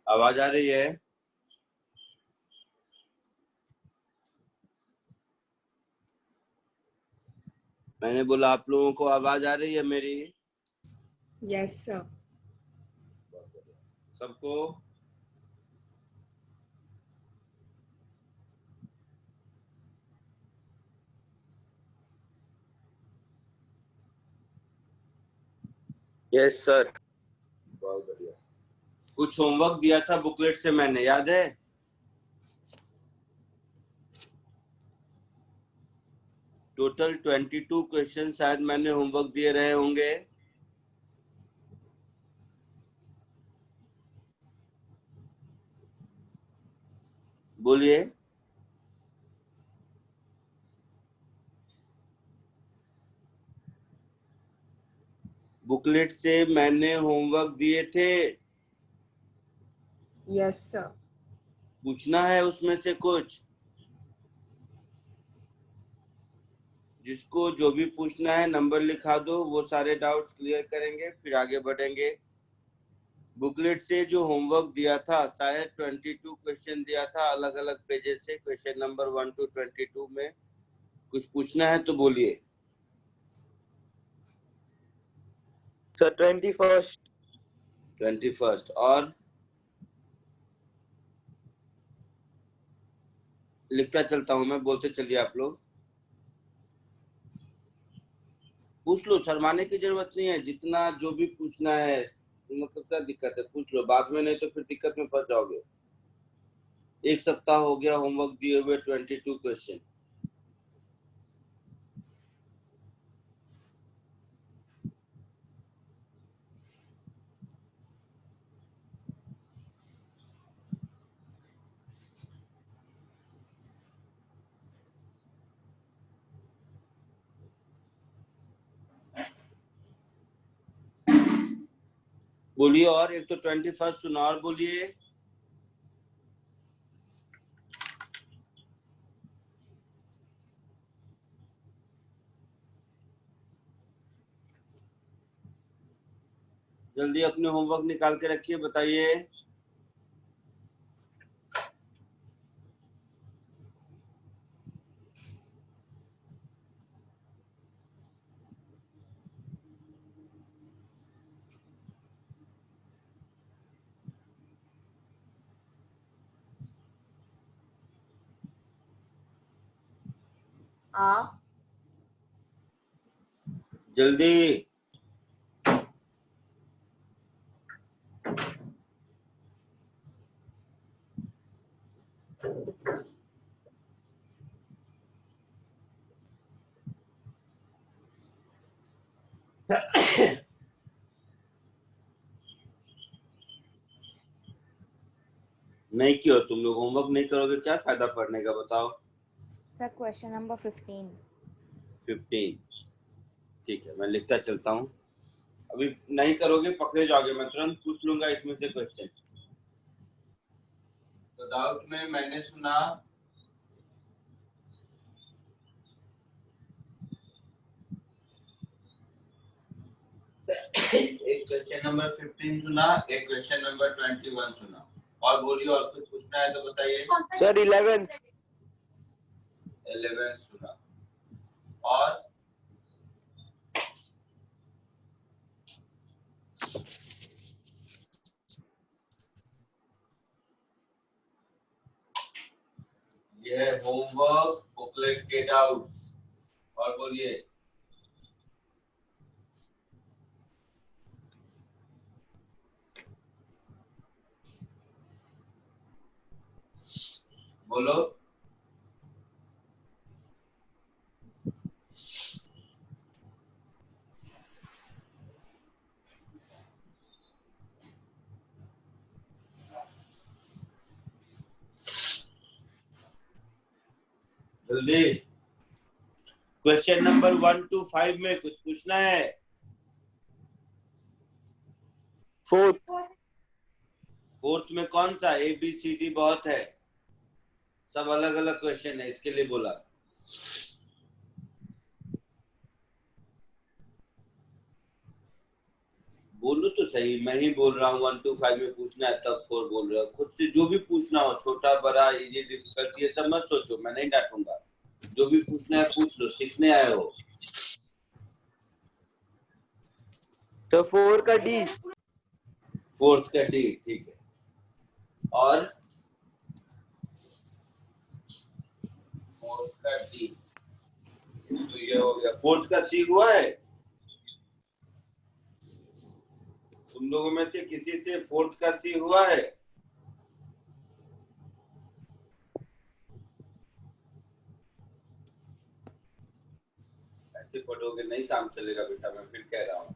आवाज आ रही है? मैंने बोला आप लोगों को आवाज आ रही है मेरी? Yes sir. सबको? Yes sir. बहुत बढ़िया। कुछ होमवर्क दिया था बुकलेट से मैंने, याद है? टोटल 22 क्वेश्चन शायद मैंने होमवर्क दिए रहे होंगे। बोलिए। बुकलेट से मैंने होमवर्क दिए थे। Yes sir. पूछना है उसमें से कुछ? जिसको जो भी पूछना है नंबर लिखा दो, वो सारे डाउट्स क्लियर करेंगे, फिर आगे बढ़ेंगे। बुकलेट से जो होमवर्क दिया था शायद 22 क्वेश्चन दिया था, अलग अलग पेजेस से, क्वेश्चन नंबर 1 to 22 में। कुछ पूछना है तो बोलिए। Sir 21st। 21st और लिखता चलता हूं मैं, बोलते चलिए आप लोग। पूछ लो, शर्माने की जरूरत नहीं है, जितना जो भी पूछना है। मतलब क्या दिक्कत है, पूछ लो, बाद में नहीं तो फिर दिक्कत में फंस जाओगे। एक सप्ताह हो गया होमवर्क दिए हुए 22 क्वेश्चन। बोलिए। और एक तो 21st सुना, और बोलिए। जल्दी अपने होमवर्क निकाल के रखिए, बताइए। जल्दी। नहीं क्यों? तुम लोग होमवर्क नहीं करोगे, क्या फायदा पढ़ने का, बताओ। Sir question number 15। 15 ठीक है, मैं लिखता चलता हूँ। अभी नहीं करोगे पकड़े जाओगे, मैं तुरंत पूछ लूंगा इसमें से क्वेश्चन। तो डाउट में मैंने सुना एक क्वेश्चन नंबर 15 सुना, एक क्वेश्चन नंबर 21 सुना। और बोलिए, और कुछ पूछना है तो बताइए। Sir 11th। 11 सुना। और ये होमवर्क बुकलेट के डाउट्स। और बोलिए। बोलो। जल्दी। क्वेश्चन नंबर 1 to 5 में कुछ पूछना है? 4th में कौन सा? ABCD बहुत है, सब अलग अलग क्वेश्चन है, इसके लिए बोला। बोलो तो सही, मैं ही बोल रहा हूँ 1 to 5 में पूछना है तब 4 बोल रहे हो। खुद से जो भी पूछना हो, छोटा बड़ा इजी डिफिकल्ट, ये सब मत सोचो, मैं नहीं डांटूंगा। जो भी पूछना है पूछ लो, सीखने आए हो। तो 4 का डी। 4th का डी, ठीक है। और 4th का डी, तो ये हो गया। 4th का सी हुआ है तुम लोगों में से किसी से? 4th का सी हुआ है? ऐसे पढ़ोगे नहीं काम चलेगा बेटा, मैं फिर कह रहा हूँ।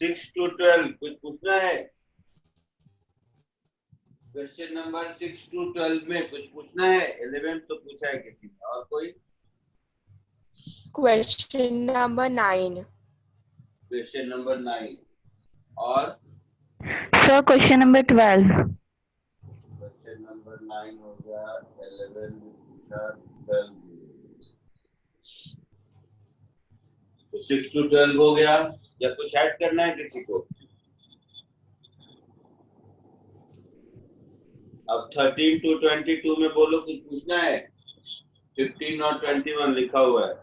6 to 12 कुछ पूछना है? क्वेश्चन नंबर 6 to 12 में कुछ पूछना है? 11 तो पूछा है किसी ने, और कोई? Question number 9. क्वेश्चन नंबर 9 और sir question number 12। Question number 9 हो गया, 11 भी पूछा, 12 तो 6 to 12 हो गया। या कुछ ऐड करना है किसी को? अब 13 to 22 में बोलो, कुछ पूछना है? 15 और 21 लिखा हुआ है।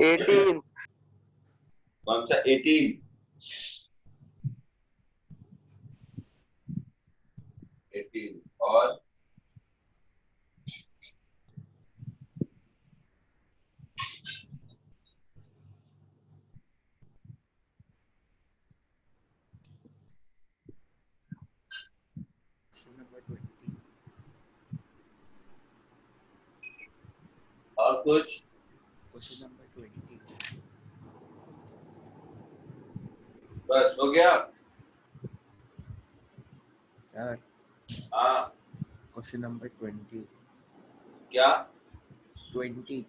एटीन। कौन सा 18? 18 और कुछ? Question number 20। बस हो गया सर हाँ। Question number 20। क्या? 20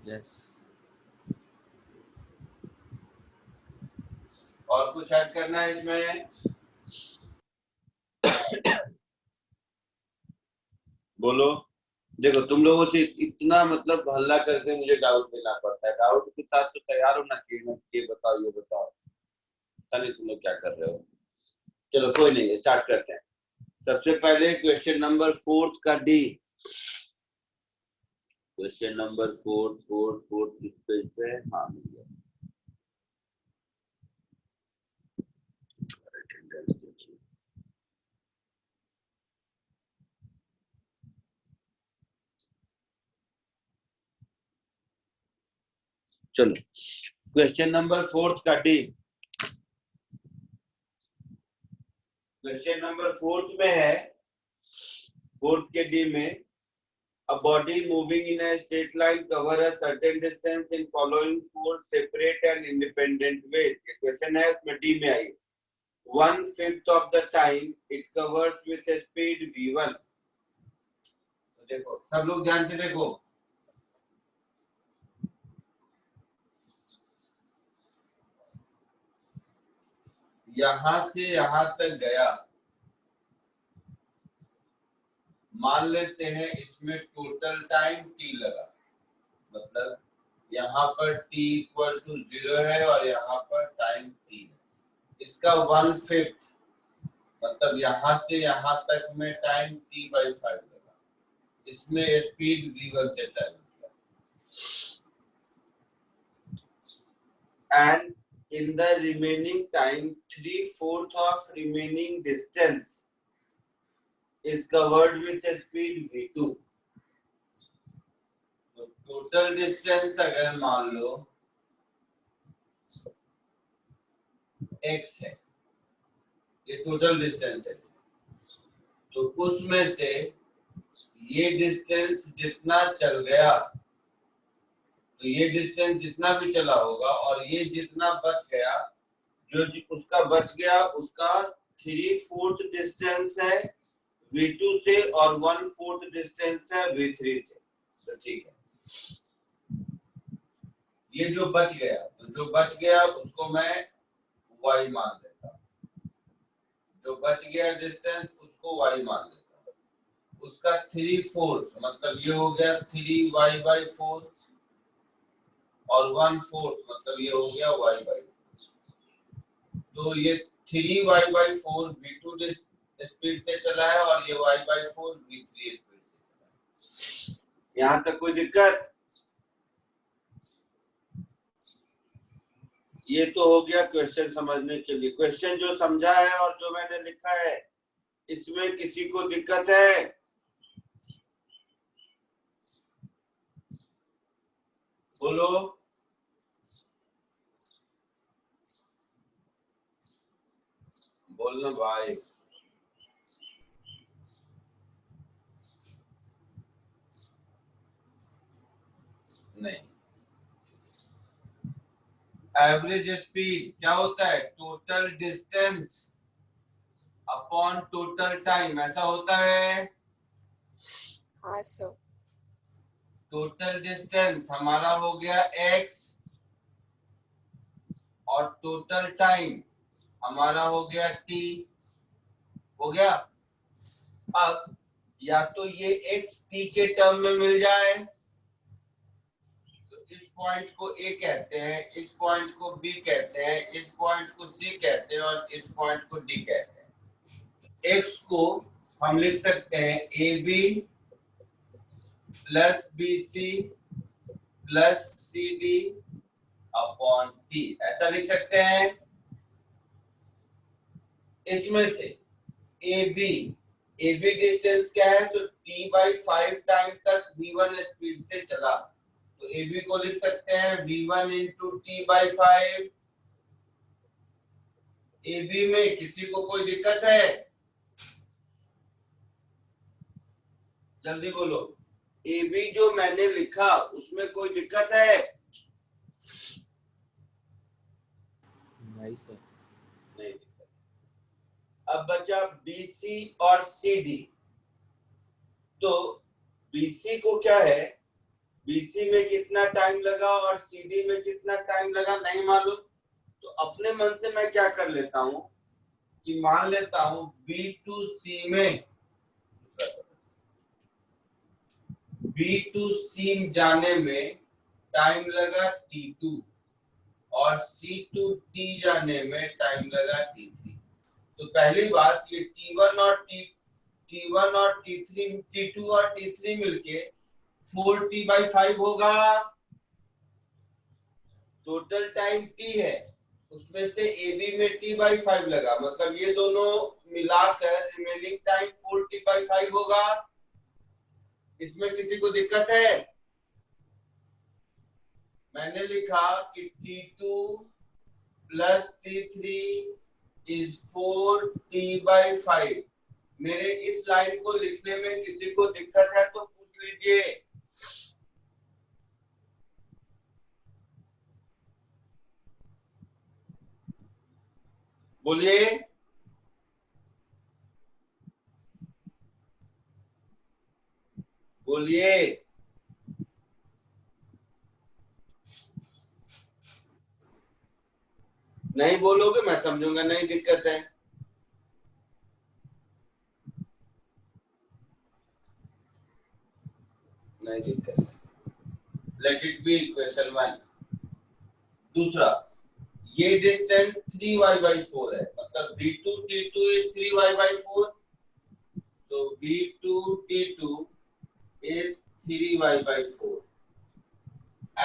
यस। और कुछ ऐड करना है इसमें? बोलो। देखो तुम लोगों से इतना मतलब हल्ला करके मुझे डाउट लेना पड़ता है। डाउट के साथ तो तैयार होना चाहिए ना, ये बताओ ये बताओ, पता नहीं तुम लोग क्या कर रहे हो। चलो कोई नहीं, स्टार्ट करते हैं। सबसे पहले क्वेश्चन नंबर 4 का डी। क्वेश्चन नंबर 4 किस पेज पे है? हाँ मिल गया। चलो क्वेश्चन नंबर 4 का डी। क्वेश्चन नंबर 4 में है, 4 के डी में, a body moving in a straight line cover a certain distance in following 4 separate and independent ways। ये क्वेश्चन है, उसमें डी में आई 1/5 of the time it covers with a speed v1। तो देखो सब लोग ध्यान से देखो, यहां से यहां तक गया, मान लेते हैं इसमें टोटल टाइम t लगा, मतलब यहाँ पर t इक्वल टू 0 है और यहाँ पर टाइम t है। इसका 1/5 मतलब यहाँ से यहाँ तक में टाइम t/5 लगा। इसमें स्पीड v1 से ट्रैवल किया। And in the remaining time 3/4 of remaining distance is covered with a speed v2। तो टोटल डिस्टेंस अगर मान लो x है, ये टोटल डिस्टेंस है, तो उसमें से ये डिस्टेंस जितना चल गया, तो ये डिस्टेंस जितना भी चला होगा और ये जितना बच गया, जो उसका बच गया उसका 3/4 डिस्टेंस है v2 से और 1/4 डिस्टेंस है v3 से। तो ठीक है, ये जो बच गया, तो जो बच गया उसको मैं y मान लेता हूँ, जो बच गया डिस्टेंस उसको y मान लेता हूँ। उसका 3/4 मतलब ये हो गया 3y/4 और 1/4 मतलब ये हो गया y/4। तो ये 3y/4 v2 स्पीड से चला है और ये y/4 v3 स्पीड से चला है। यहाँ तक कोई दिक्कत? ये तो हो गया क्वेश्चन समझने के लिए। क्वेश्चन जो समझा है और जो मैंने लिखा है इसमें किसी को दिक्कत है? बोलो। बोलना भाई। नहीं। एवरेज स्पीड क्या होता है? Total distance upon total time, ऐसा होता है। हाँ सर। टोटल डिस्टेंस हमारा हो गया x और टोटल टाइम हमारा हो गया t। हो गया। अब या तो ये x t के टर्म में मिल जाए तो इस पॉइंट को A कहते हैं, इस पॉइंट को B कहते हैं, इस पॉइंट को C कहते हैं और इस पॉइंट को D कहते हैं। x को हम लिख सकते हैं AB plus BC plus CD upon T, ऐसा लिख सकते हैं। इसमें से AB डिस्टेंस क्या है? तो T/5 टाइम तक V1 स्पीड से चला, तो AB को लिख सकते हैं V1 इंटू T/5। AB में किसी को कोई दिक्कत है? जल्दी बोलो। AB जो मैंने लिखा उसमें कोई दिक्कत है? नहीं सर। नहीं दिक्कत। अब बचा BC और CD। तो BC को क्या है, BC में कितना टाइम लगा और CD में कितना टाइम लगा नहीं मालूम, तो अपने मन से मैं क्या कर लेता हूं कि मान लेता हूं B2C में B2C जाने में टाइम लगा T2 और C2D जाने में टाइम लगा T3। तो पहली बात ये T1 और T2 और T3 मिलके 4T/5 होगा। टोटल टाइम T है, उसमें से AB में T/5 लगा, मतलब ये दोनों मिलाकर रिमेनिंग टाइम 4T/5 होगा। इसमें किसी को दिक्कत है? मैंने लिखा कि T2 plus T3 is 4T/5। मेरे इस लाइन को लिखने में किसी को दिक्कत है तो पूछ लीजिए। बोलिए। बोलिए। नहीं बोलोगे मैं समझूंगा नहीं दिक्कत है। नहीं दिक्कत है। Let it be question 1। दूसरा, ये डिस्टेंस 3y/4 है, मतलब V2 T2 is 3y/4, so V2 T2 is 3y/4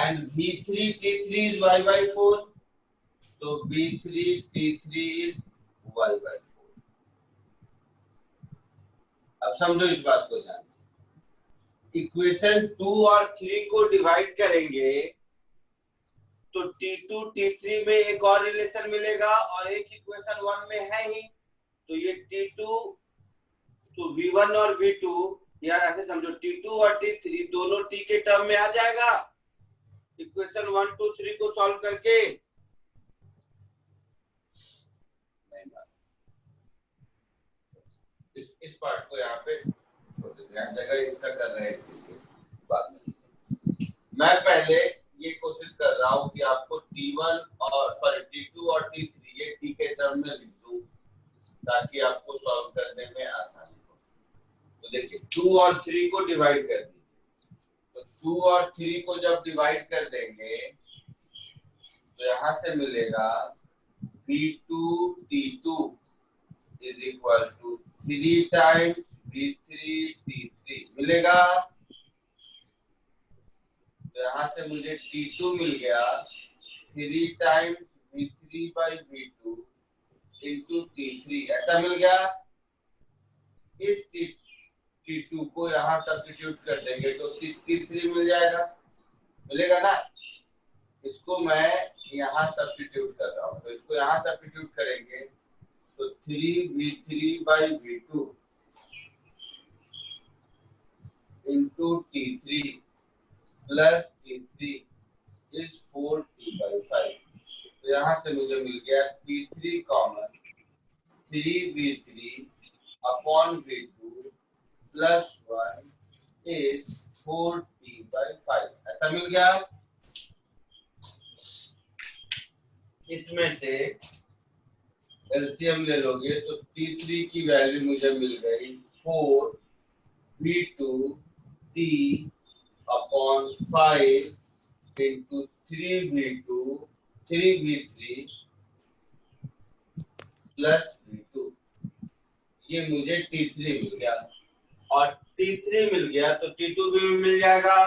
and V3 T3 is y/4, so V3 T3 is y/4। अब समझो इस बात को ध्यान से। इक्वेशन 2 और 3 को डिवाइड करेंगे तो T2 T3 में एक और रिलेशन मिलेगा और एक इक्वेशन 1 में है ही, तो ये T2 तो V1 और V2 या ऐसे समझो T2 और T3 दोनों T के टर्म में आ जाएगा इक्वेशन 1 2 3 को सॉल्व करके। इस पार्ट को यहाँ पे छोड़ देते हैं, जगह इसका कर रहे हैं इसी के बाद में। मैं पहले ये कोशिश कर रहा हूँ कि आपको T1 और सॉरी T2 और T3 ये T के टर्म में लिख दूं ताकि आपको सॉल्व करने में आसानी हो। तो देखिए 2 और 3 को डिवाइड कर दीजिए। तो 2 और 3 को जब डिवाइड कर देंगे तो यहाँ से मिलेगा V2T2 is equal to 3 times V3T3 मिलेगा। तो यहाँ से मुझे T2 मिल गया 3 times V3 by V2 into T3 ऐसा मिल गया। इस T2 को यहाँ सब्स्टिट्यूट कर देंगे तो T3 मिल जाएगा, मिलेगा ना। इसको मैं यहाँ सब्स्टिट्यूट कर रहा हूँ, तो इसको यहाँ सब्स्टिट्यूट करेंगे तो 3V3 by V2 into T3 plus T3 is 4T by 5। तो यहाँ से मुझे मिल गया T3 common 3V3 upon V2 plus 1 is 4T by 5 ऐसा मिल गया। इसमें से एलसीएम ले लोगे तो T3 की वैल्यू मुझे मिल गई 4V2T upon 5 into 3V3 plus V2। ये मुझे T3 मिल गया और T3 मिल गया तो T2 भी मिल जाएगा।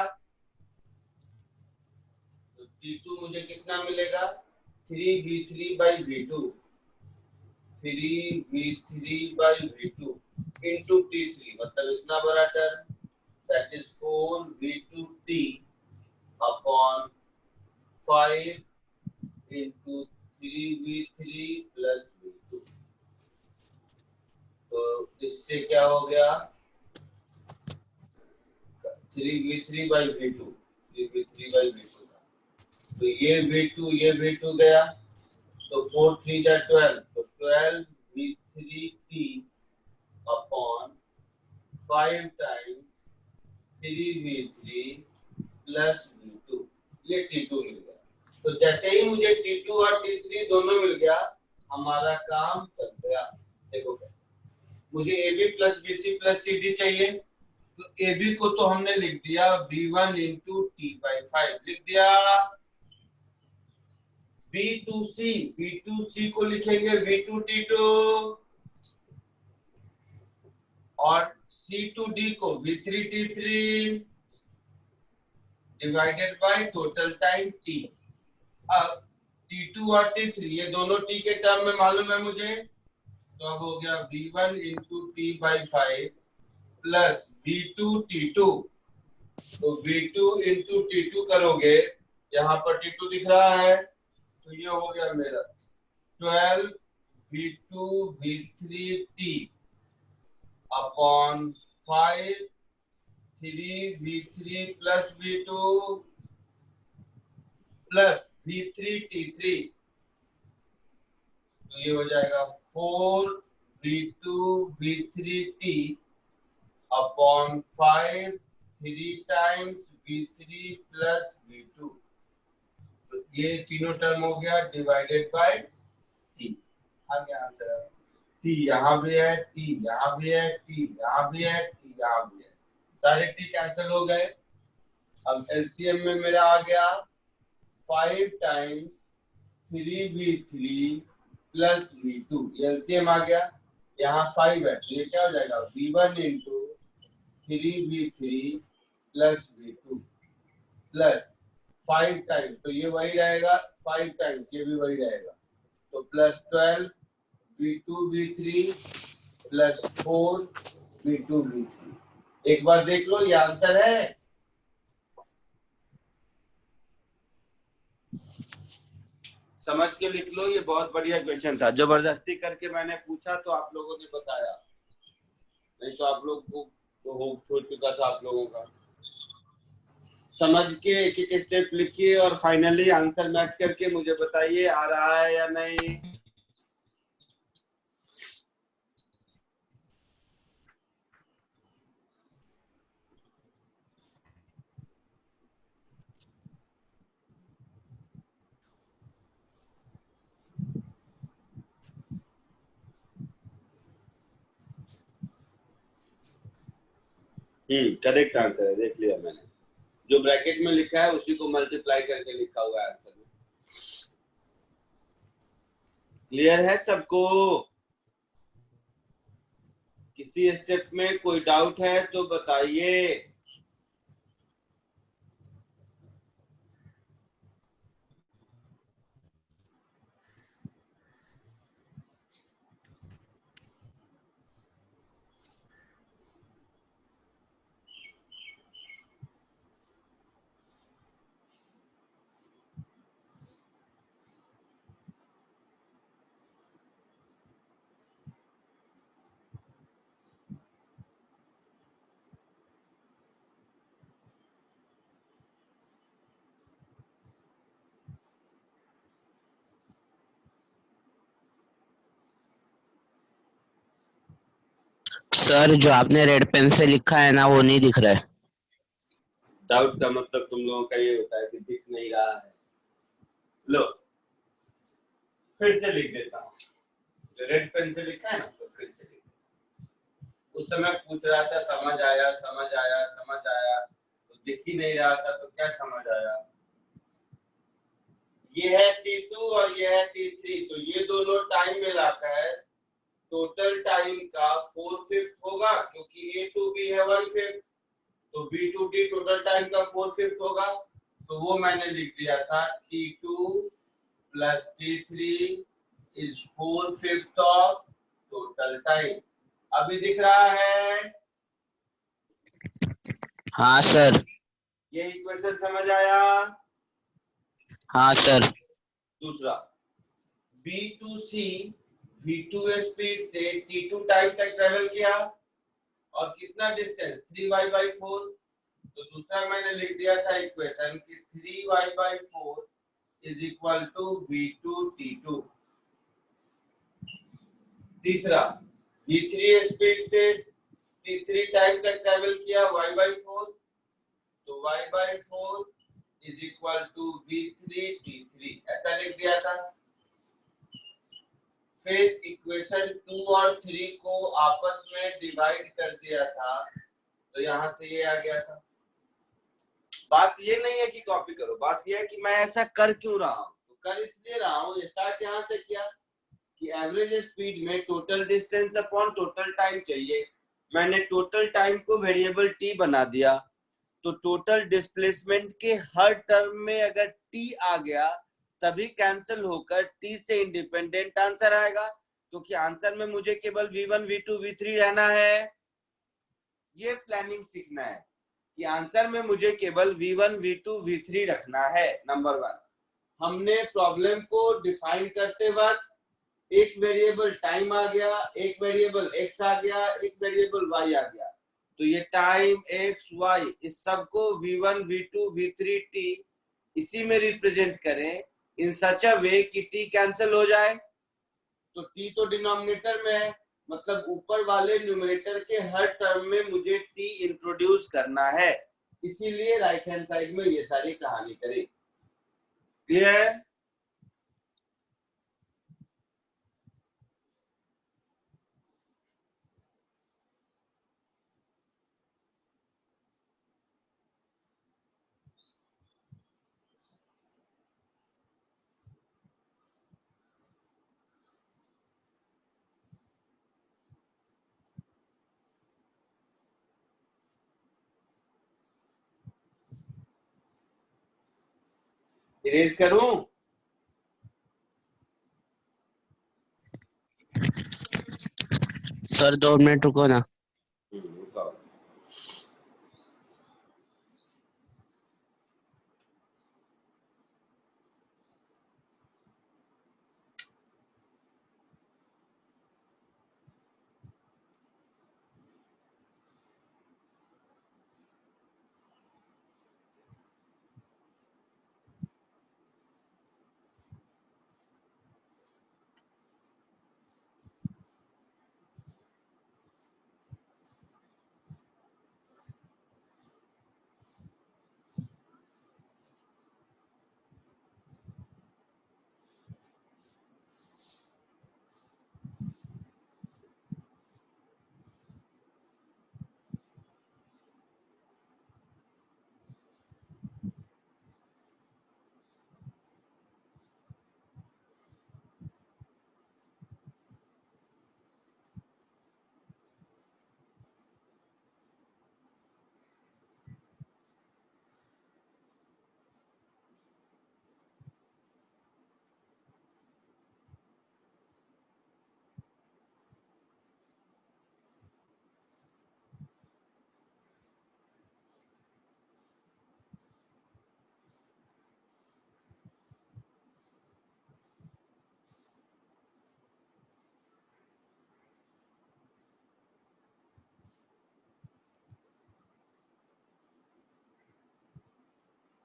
तो T2 मुझे कितना मिलेगा 3V3 by V2 into T3 मतलब इतना बड़ा term that is 4V2T upon 5 into 3V3 plus V2। तो इससे क्या हो गया 3V3 by V2 तो ये V2 गया तो 4 3 जा 12 तो 12V3T upon 5 times 3V3 plus V2 ये T2 मिल गया। तो जैसे ही मुझे T2 और T3 दोनों मिल गया हमारा काम चल गया। देखो मुझे AB plus BC plus CD चाहिए तो AB को तो हमने लिख दिया V1 into T by 5 लिख दिया। B2C को लिखेंगे V2T2 और C2D को V3T3 divided by total time T। अब T2 और T3 ये दोनों T के टर्म में मालूम है मुझे तो अब हो गया V1 into T by 5 plus V2T2 तो V2 into T2 करोगे यहाँ पर T2 दिख रहा है तो ये हो गया मेरा 12 V2 V3T upon 5 3V3 plus V2 plus V3T3 तो ये हो जाएगा 4V2 V3T upon 5 3 times V3 plus V2 तो ये तीनों टर्म हो गया डिवाइडेड बाय T। आ गया आंसर। T यहाँ भी है T यहाँ भी है T यहाँ भी है T यहाँ भी है सारे T कैंसिल हो गए। अब एलसीएम में मेरा आ गया 5 times 3V3 plus V2 LCM आ गया। यहाँ 5 है तो ये क्या हो जाएगा V1 into 3V3 plus V2 plus 5 times तो ये वही रहेगा 5 टाइम्स ये भी वही रहेगा तो plus 12 V2 V3 plus 4 V2 V3। एक बार देख लो ये आंसर है। समझ के लिख लो ये बहुत बढ़िया क्वेश्चन था। जबरदस्ती करके मैंने पूछा तो आप लोगों ने बताया नहीं तो आप लोग को तो हो छोड़ चुका था आप लोगों का। समझ के एक एक स्टेप लिखिए और फाइनली आंसर मैच करके मुझे बताइए आ रहा है या नहीं। करेक्ट आंसर है, देख लिया मैंने। जो ब्रैकेट में लिखा है उसी को मल्टीप्लाई करके लिखा हुआ है आंसर में। क्लियर है सबको? किसी स्टेप में कोई डाउट है तो बताइए। सर जो आपने रेड पेन से लिखा है ना वो नहीं दिख रहा है। डाउट का मतलब तुम लोगों का ये होता है कि दिख नहीं रहा है। लो फिर से लिख देता हूँ। जो रेड पेन से लिखा है ना तो फिर से लिख। उस समय पूछ रहा था समझ आया समझ आया समझ आया, तो दिख ही नहीं रहा था तो क्या समझ आया। ये है T2 और ये है T3, तो ये दोनों टाइम मिलाकर टोटल टाइम का 4/5 होगा, क्योंकि A to B है 1/5, तो B to D total time का 4/5 होगा। तो वो मैंने लिख दिया था T2 plus T3 is 4/5 of total time. अभी दिख रहा है? हाँ सर। ये इक्वेशन समझ आया? हाँ सर। दूसरा, B to C V2 speed से T2 टाइम तक ट्रेवल किया और कितना डिस्टेंस 3y/4, तो दूसरा मैंने लिख दिया था इक्वेशन कि 3y/4 is equal to V2 T2। तीसरा, V3 स्पीड से T3 टाइम तक ट्रेवल किया y/4, तो y/4 is equal to V3 T3, ऐसा लिख दिया था। फिर इक्वेशन 2 और 3 को आपस में डिवाइड कर दिया था, तो यहां से ये आ गया था। बात ये नहीं है कि कॉपी करो, बात ये है कि मैं ऐसा कर क्यों रहा हूं। तो कर इसलिए रहा हूं, स्टार्ट यहां से किया कि एवरेज स्पीड में total distance upon total time चाहिए। मैंने टोटल टाइम को वेरिएबल टी बना दिया, तो टोटल डिस्प्लेसमेंट के हर टर्म में अगर टी आ गया तभी कैंसिल होकर टी से इंडिपेंडेंट आंसर आएगा, क्योंकि आंसर में मुझे केवल V1 V2 V3 रहना है। ये प्लानिंग सीखना है कि आंसर में मुझे केवल V1 V2 V3 रखना है। नंबर 1, हमने प्रॉब्लम को डिफाइन करते वक्त एक वेरिएबल टाइम आ गया, एक वेरिएबल एक्स आ गया, एक वेरिएबल वाई आ गया, तो ये टाइम एक्स वाई इस सब को V1 V2 V3 T इसी में रिप्रेजेंट करें इन सच अ वे कि T कैंसिल हो जाए। तो T तो डिनोमिनेटर में है, मतलब ऊपर वाले न्यूमरेटर के हर टर्म में मुझे T इंट्रोड्यूस करना है, इसीलिए राइट हैंड साइड में ये सारी कहानी करी। क्लियर? इरेज करूं? सर 2 मिनट रुको ना। रुको।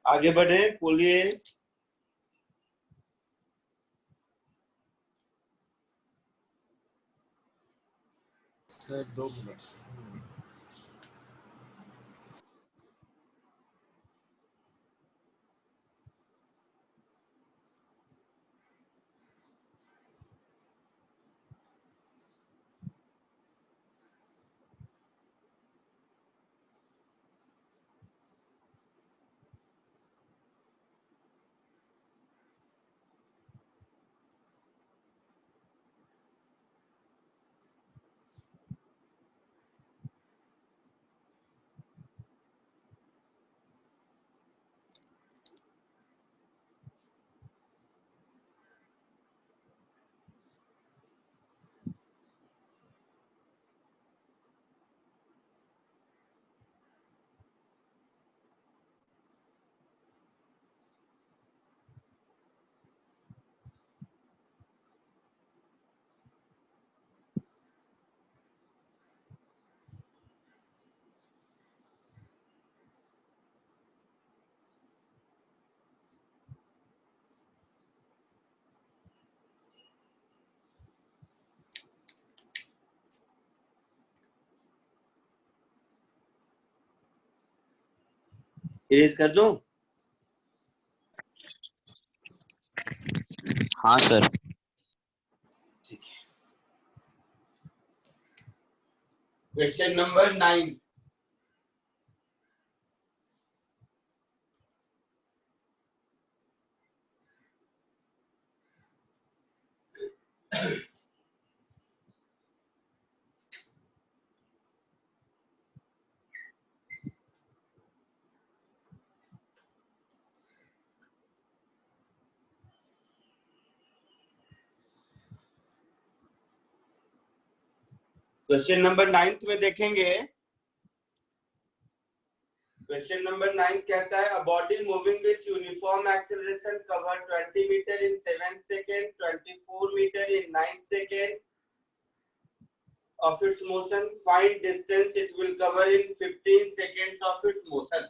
आगे बढ़े, बोलिए। Sir 2 minute. इरेज कर दूं? हाँ सर। ठीक है। Question number 9। क्वेश्चन नंबर 9 में देखेंगे। क्वेश्चन नंबर 9 कहता है, a body moving with uniform acceleration cover 20 metre in 7 second, 24 metre in 9 second of its motion, find distance it will cover in 15 seconds of its motion।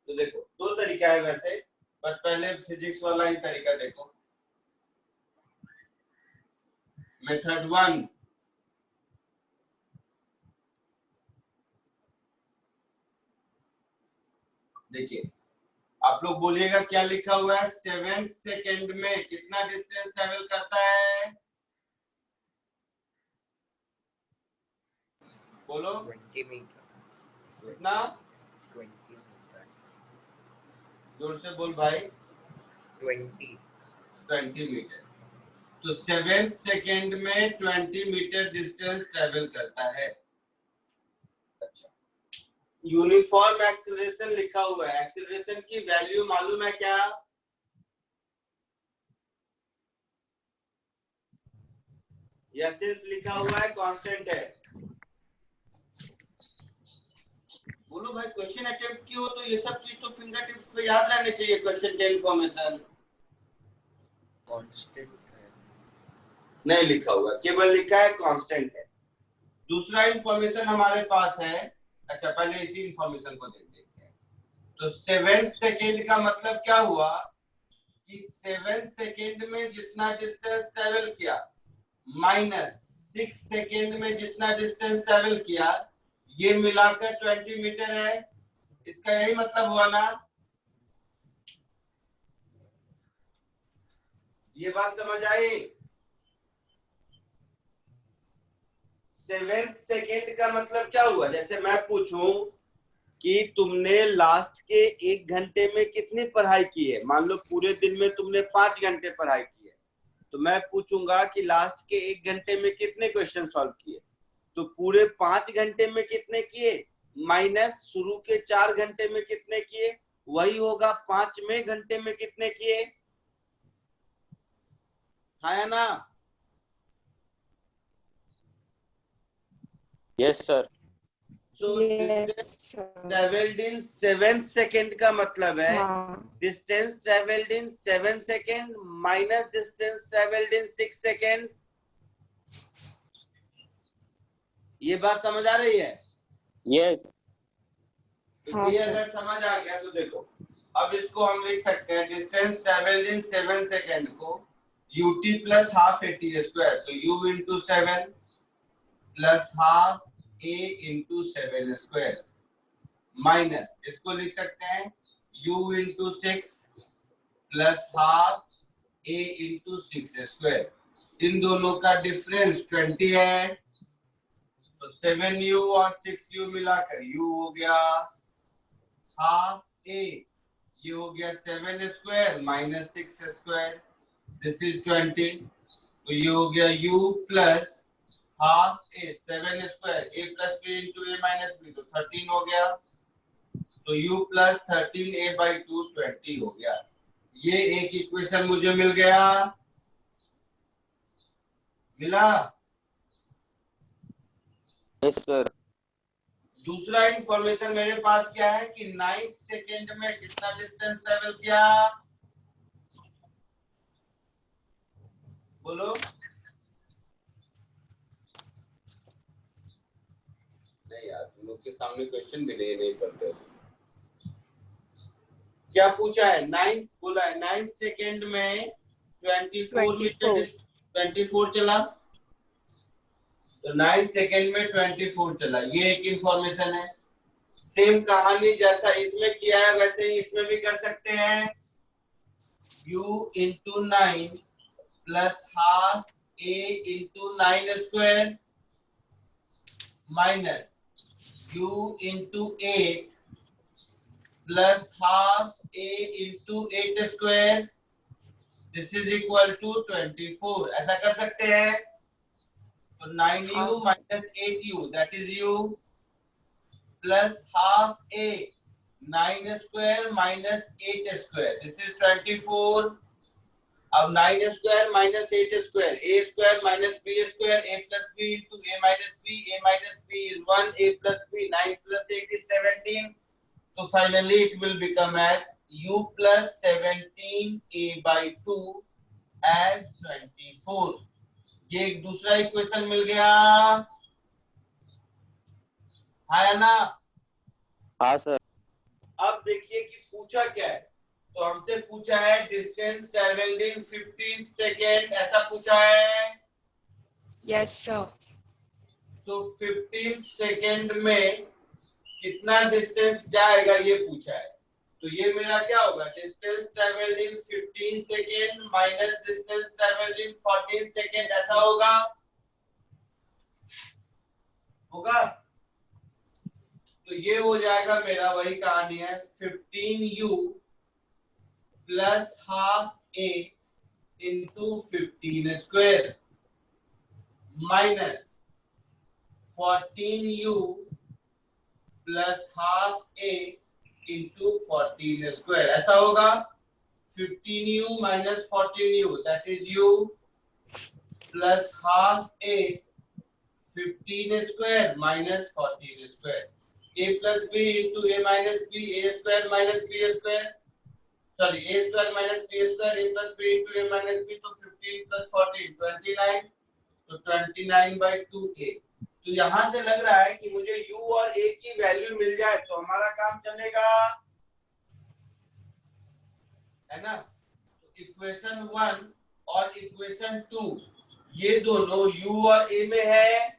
तो देखो, दो तरीका है वैसे, पर पहले फिजिक्स वाला ही तरीका देखो। मेथड 1, देखिए आप लोग बोलिएगा क्या लिखा हुआ है। 7 सेकेंड में कितना डिस्टेंस ट्रेवल करता है? बोलो 20 मीटर। कितना? 20 मीटर। जोर से बोल भाई। 20 मीटर। तो 7 सेकेंड में 20 मीटर डिस्टेंस ट्रेवल करता है। अच्छा, यूनिफॉर्म एक्सीलरेशन लिखा हुआ है। एक्सीलरेशन की वैल्यू मालूम है क्या? या सिर्फ लिखा हुआ है कांस्टेंट है? बोलो भाई, क्वेश्चन अटेम्प्ट की हो तो ये सब चीज तो फिंगर टिप्स पे याद रहने चाहिए। क्वेश्चन के इंफॉर्मेशन कांस्टेंट है, नहीं लिखा हुआ, केवल लिखा है कांस्टेंट है। दूसरा इंफॉर्मेशन हमारे पास है। अच्छा, पहले इसी इंफॉर्मेशन को देखते हैं। तो 7 सेकेंड का मतलब क्या हुआ कि 7 सेकेंड में जितना डिस्टेंस ट्रेवल किया माइनस 6 सेकेंड में जितना डिस्टेंस ट्रेवल किया, ये मिलाकर 20 मीटर है। इसका यही मतलब हुआ ना? ये बात समझ आई? 7 सेकेंड का मतलब क्या हुआ? जैसे मैं पूछूं कि तुमने लास्ट के 1 घंटे में कितनी पढ़ाई की है। मान लो पूरे दिन में तुमने 5 घंटे पढ़ाई की है, तो मैं पूछूंगा कि लास्ट के 1 घंटे में कितने क्वेश्चन सॉल्व किए। तो पूरे 5 घंटे में कितने किए माइनस शुरू के 4 घंटे में कितने किए, वही होगा 5वें घंटे में कितने किए। है ना? Yes sir. So Yes, distance sir. traveled in 7 second का मतलब है हाँ, distance travelled in 7 second minus distance travelled in 6 second. ये बात समझ आ रही है? यस। तो हाँ, ये सर। अगर समझ आ गया तो देखो, अब इसको हम लिख सकते हैं डिस्टेंस ट्रेवल्ड इन 7 सेकेंड को ut plus half AT square, तो u into 7 plus half a into 7 square minus इसको लिख सकते हैं u into 6 plus half a into 6 square. इन दोनों का डिफरेंस 20 है, तो 7u और 6u मिलाकर u हो गया हाफ a, ये हो गया 7 square minus 6 square, this is 20, तो ये हो गया u plus half a 7 square a plus b into a minus b, तो 13 हो गया, तो u प्लस 13a/2 20 हो गया। ये एक इक्वेशन मुझे मिल गया, मिला। Yes sir. दूसरा इंफॉर्मेशन मेरे पास क्या है कि 9 सेकेंड में कितना डिस्टेंस ट्रेवल किया, बोलो। नहीं यार, तुम लोग के सामने क्वेश्चन भी नहीं पढ़ते। क्या पूछा है? 9 बोला है 9 सेकेंड में 24 मीटर 24 चला, तो 9 सेकेंड में 24 चला, ये एक इंफॉर्मेशन है। सेम कहानी जैसा इसमें किया है वैसे ही इसमें भी कर सकते हैं, u into 9 plus half a into 9 square minus u into 8 plus half a into 8 square, this is equal to 24। ऐसा कर सकते हैं, तो 9u minus 8u that is u plus half a 9 square minus 8 square, this is 24। अब 9 square minus 8 square, a square minus b square, a plus b into a minus b is 1, a plus b 9 plus 8 is 17, so finally it will become as u plus 17a/2 as 24। ये एक दूसरा equation मिल गया, है ना? हाँ sir. अब देखिए कि पूछा क्या है, तो हमसे पूछा है डिस्टेंस ट्रेवल्ड इन 15 सेकेंड, ऐसा पूछा है। Yes sir. तो 15 सेकेंड में कितना डिस्टेंस जाएगा ये पूछा है, तो ये मेरा क्या होगा, डिस्टेंस ट्रेवल्ड इन 15 सेकेंड माइनस डिस्टेंस ट्रेवल्ड इन 14 सेकेंड, ऐसा होगा, होगा। तो ये हो जाएगा मेरा, वही कहानी है, 15u plus half a into 15 square minus 14u plus half a into 14 square, ऐसा होगा। 15u minus 14u that is u plus half a 15 square minus 14 square, a plus b into a minus b, a square minus b square, sorry a square minus b square, a plus b into a minus b, तो 15 plus 14 29, तो 29/2a। तो यहां से लग रहा है कि मुझे u और a की वैल्यू मिल जाए तो हमारा काम चलेगा, है ना? तो इक्वेशन 1 और इक्वेशन 2 ये दोनों u और a में है,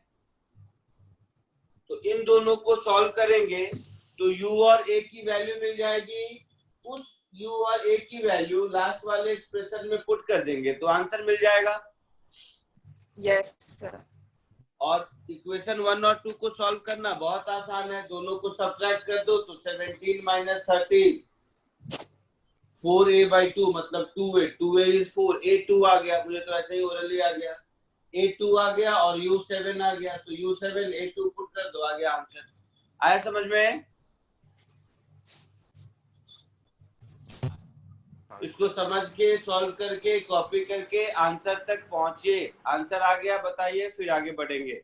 तो इन दोनों को सॉल्व करेंगे तो u और a की वैल्यू मिल जाएगी, उस u और a की वैल्यू लास्ट वाले एक्सप्रेशन में पुट कर देंगे तो आंसर मिल जाएगा। Yes sir. और इक्वेशन 1 और 2 को सॉल्व करना बहुत आसान है, दोनों को सब्ट्रैक्ट कर दो तो 17 माइनस 13 4a/2 मतलब 2a, 2a is 4, a2 आ गया, मुझे तो ऐसे ही ओरली आ गया, a2 आ गया और u7 आ गया, तो u7 a2 पुट कर दो, आ गया आंसर। आया समझ में? इसको समझ के सॉल्व करके कॉपी करके आंसर तक पहुंचिए, आंसर आ गया बताइए, फिर आगे बढ़ेंगे।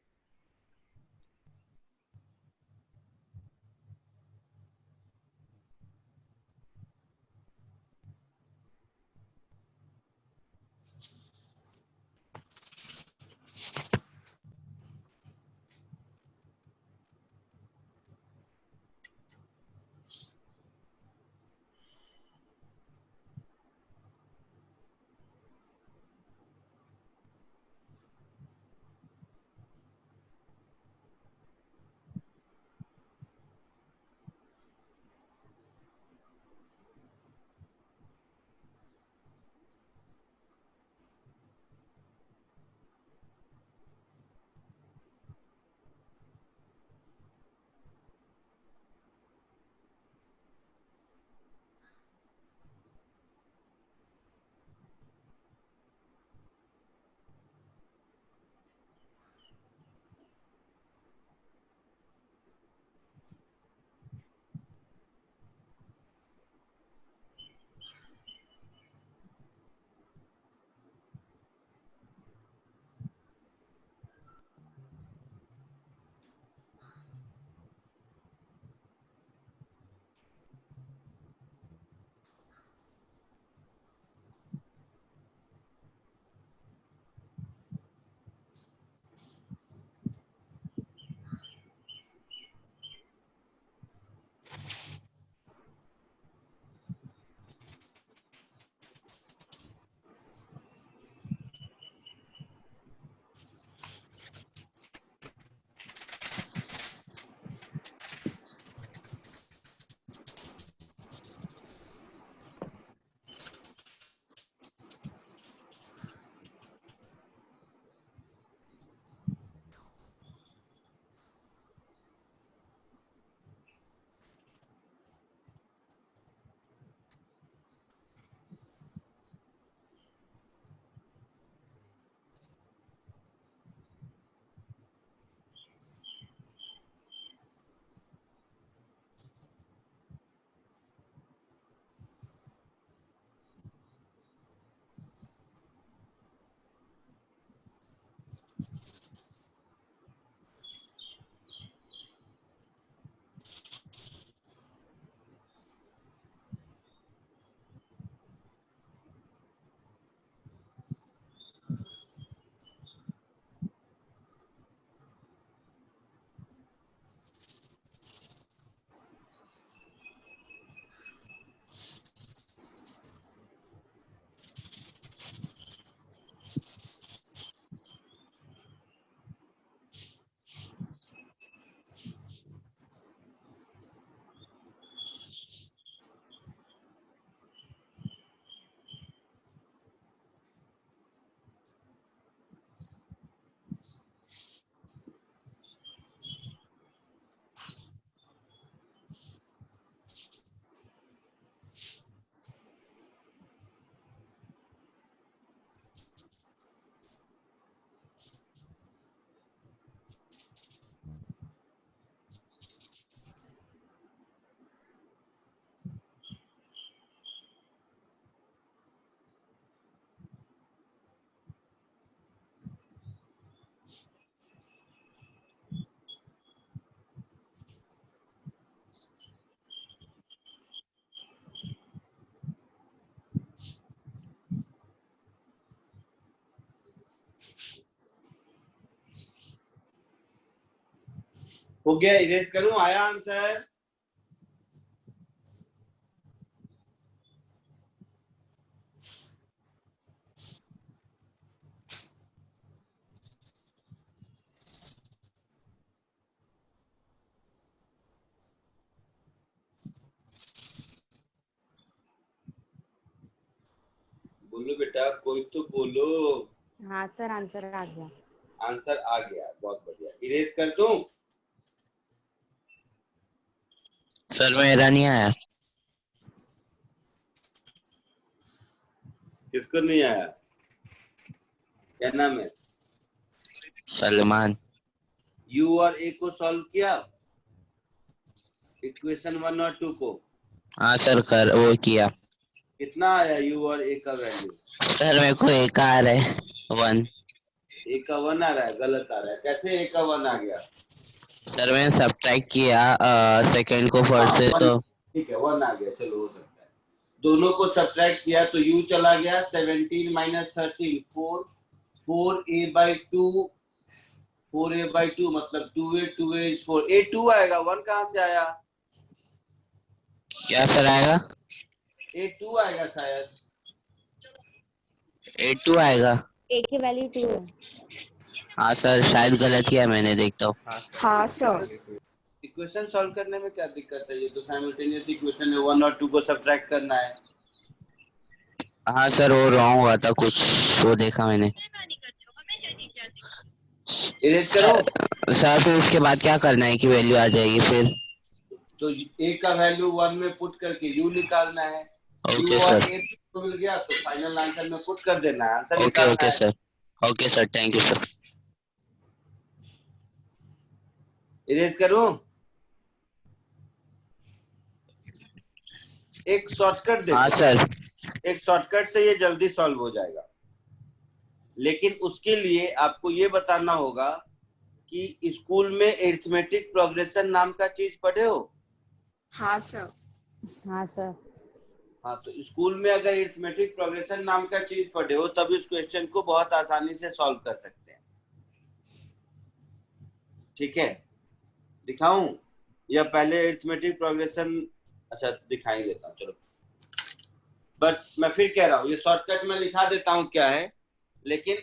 हो गया, इरेज करूं? आया आंसर? बोलो बेटा, कोई तो बोलो। हाँ सर, आंसर आ गया। आंसर आ गया, बहुत बढ़िया। इरेज कर दूं? सर मेरा नहीं आया। किसको नहीं आया? क्या नाम है? सलमान। यू और ए को सॉल्व किया, इक्वेशन 1 और 2 को? हाँ सर, कर वो किया। कितना आया यू और ए का वैल्यू? सर मेरे को एक आ रहा है 1। ए का 1 आ रहा है, गलत आ रहा है। कैसे ए का 1 आ गया? सर मैंने सब्ट्रैक्ट किया सेकंड को फर्स्ट हाँ, से, one, तो ठीक है, 1 आ गया, चलो हो सकता है। दोनों को सब्ट्रैक्ट किया तो u चला गया 17 माइनस 13, 4a/2, 4a/2 मतलब 2a is 4, a 2 आएगा, 1 कहाँ से आया? क्या सर आएगा? a 2 आएगा शायद। 82 आएगा। ए की वैल्यू 2 है। हाँ सर, शायद गलत किया मैंने, देखता हूँ। हाँ सर। इक्वेशन सॉल्व करने में क्या दिक्कत है? ये तो साइमल्टेनियस इक्वेशन है, 1 और 2 को सब्ट्रैक्ट करना है। हाँ सर, वो रॉन्ग हुआ था कुछ, वो देखा मैंने। इरेज करो? सर फिर उसके बाद क्या करना है कि वैल्यू आ जाएगी फिर? तो a का वैल्यू 1 में पुट करके u निकालना है। ओके u और सर। a तो मिल गया, तो फाइनल आंसर में पुट कर देना है, आंसर ओके निकालना ओके है। Sir. Okay sir, thank you sir. Erase करूं? एक शॉर्टकट देखो। हाँ सर। एक शॉर्टकट से ये जल्दी सॉल्व हो जाएगा, लेकिन उसके लिए आपको ये बताना होगा कि स्कूल में अरिथमेटिक प्रोग्रेशन नाम का चीज पढ़े हो? हाँ सर। हाँ सर। हाँ, तो स्कूल में अगर अरिथमेटिक प्रोग्रेशन नाम का चीज पढ़े हो तब इस क्वेश्चन को बहुत आसानी से सॉल्व कर सकते हैं। ठीक है, दिखाऊं या पहले अरिथमेटिक प्रोग्रेशन? अच्छा, दिखाई देता हूँ, चलो। बट मैं फिर कह रहा हूँ, ये शॉर्टकट में लिखा देता हूँ क्या है, लेकिन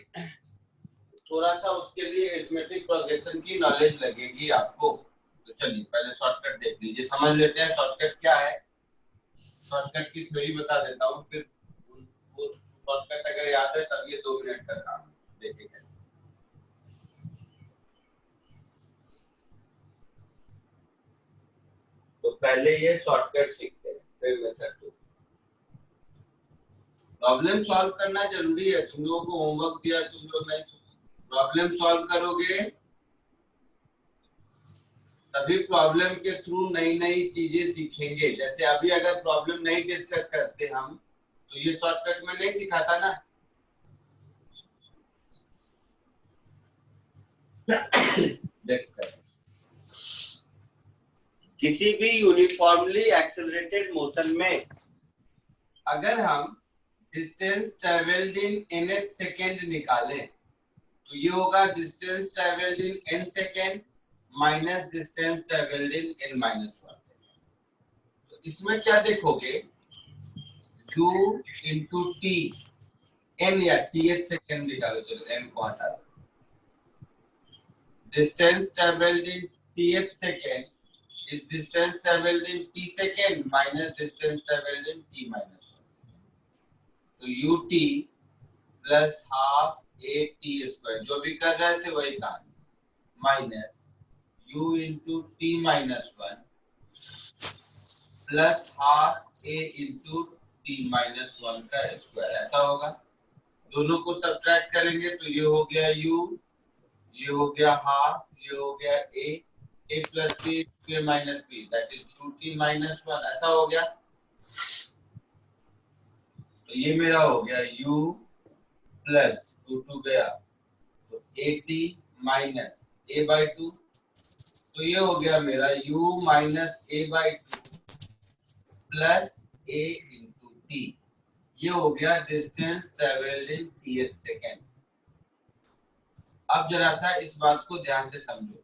थोड़ा सा उसके लिए अरिथमेटिक प्रोग्रेशन की नॉलेज लगेगी आपको। तो चलिए पहले शॉर्टकट देख लीजिए, समझ लेते हैं शॉर्टकट क्या है। शॉर्टकट की थ्योरी बता देता हूँ, फिर वो शॉर्टकट अगर याद है तब ये 2 मिनट का काम है। देखिए कैसे। तो पहले ये शॉर्टकट सीखते हैं, फिर मेथड 2। प्रॉब्लम सॉल्व करना जरूरी है। तुम लोगों को होमवर्क दिया, तुम लोग नहीं प्रॉब्लम सॉल्व करोगे तभी प्रॉब्लम के थ्रू नई नई चीजें सीखेंगे। जैसे अभी अगर प्रॉब्लम नहीं डिस्कस करते हम, तो ये शॉर्टकट में नहीं सिखाता ना। देखो कैसे। किसी भी यूनिफॉर्मली एक्सेलरेटेड मोशन में अगर हम डिस्टेंस ट्रेवल्ड इन nth सेकेंड निकालें तो ये होगा डिस्टेंस ट्रेवल्ड इन n second minus distance travelled इन n माइनस 1 सेकेंड। तो इसमें क्या देखोगे, u into t, n या tth सेकेंड निकालो। चलो n को हटा दो। Distance travelled in tth second is distance traveled in t second minus distance traveled in t minus 1 second. तो ut plus half at square जो भी कर रहे थे वही कहानी, minus u into t minus 1 plus half a into t minus 1 का square, ऐसा होगा। दोनों को सब्ट्रैक्ट करेंगे तो ये हो गया u, ये हो गया हाफ, ये हो गया a plus b a minus b, that is 2t minus 1, ऐसा हो गया। तो ये मेरा हो गया u plus 2 गया तो at minus a/2, तो ये हो गया मेरा u minus a/2 plus a into t। ये हो गया डिस्टेंस ट्रेवल्ड इन tth सेकेंड। अब जरा सा इस बात को ध्यान से समझो।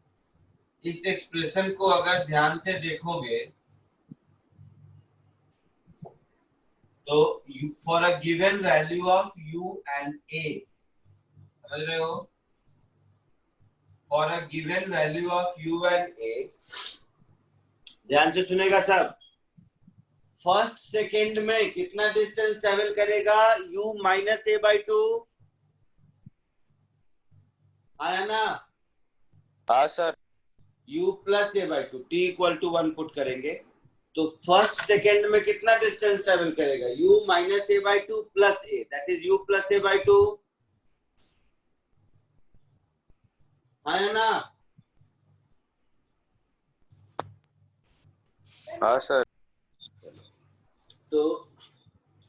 इस एक्सप्रेशन को अगर ध्यान से देखोगे तो for a given value of u and a, समझ रहे हो, for a given value of u and a, ध्यान से सुनेगा सब, फर्स्ट सेकेंड में कितना डिस्टेंस ट्रेवल करेगा, u माइनस a बाई 2, आया ना, हाँ sir. u plus a by 2, t equal to 1 put करेंगे तो फर्स्ट सेकेंड में कितना डिस्टेंस ट्रेवल करेगा, u minus a by 2 plus a, that is u plus a by 2, है ना। हाँ सर। तो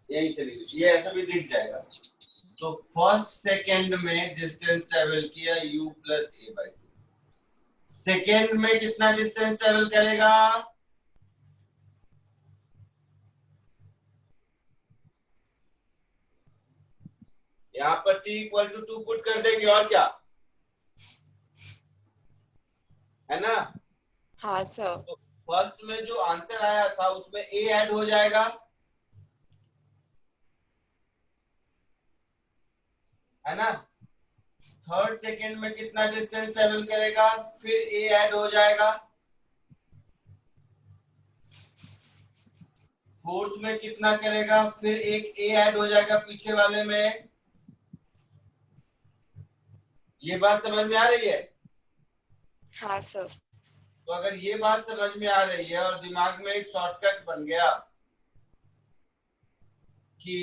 यही से ये ऐसा भी दिख जाएगा। तो फर्स्ट सेकेंड में डिस्टेंस ट्रेवल किया u plus a by 2, second में कितना डिस्टेंस ट्रेवल करेगा, यहाँ पर t इक्वल टू 2 पुट कर देंगे और क्या, है ना। हाँ सर। तो फर्स्ट में जो आंसर आया था उसमें a ऐड हो जाएगा, है ना। थर्ड सेकेंड में कितना डिस्टेंस ट्रेवल करेगा, फिर a ऐड हो जाएगा। फोर्थ में कितना करेगा, फिर एक a ऐड हो जाएगा पीछे वाले में। ये बात समझ में आ रही है। हाँ सर। तो अगर ये बात समझ में आ रही है और दिमाग में एक शॉर्टकट बन गया कि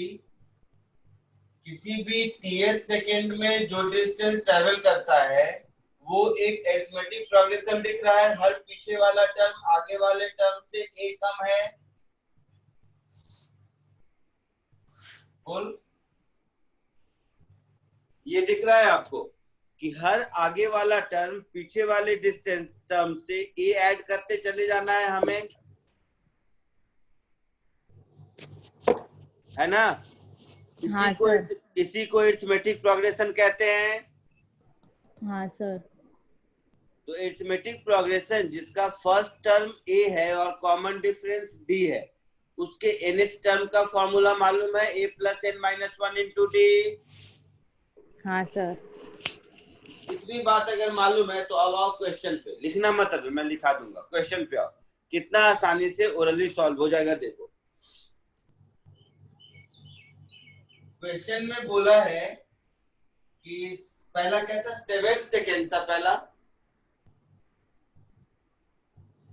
किसी भी टीएथ सेकेंड में जो डिस्टेंस ट्रेवल करता है वो एक अरिथमेटिक प्रोग्रेशन दिख रहा है, हर पीछे वाला टर्म आगे वाले टर्म से a कम है, बोल, ये दिख रहा है आपको कि हर आगे वाला टर्म पीछे वाले डिस्टेंस टर्म से a ऐड करते चले जाना है हमें, है ना। हाँ सर। इसी को अरिथमेटिक प्रोग्रेशन कहते हैं। हाँ सर। तो अरिथमेटिक प्रोग्रेशन जिसका फर्स्ट टर्म a है और कॉमन डिफरेंस d है, उसके nth टर्म का फॉर्मूला मालूम है, a plus n minus 1 into d। हाँ सर। इतनी बात अगर मालूम है तो अब आओ क्वेश्चन पे, लिखना मत अभी, मैं लिखा दूंगा, क्वेश्चन पे आओ, कितना आसानी से ओरली सॉल्व हो जाएगा। देखो क्वेश्चन में बोला है कि पहला क्या था, 7 सेकेंड था पहला।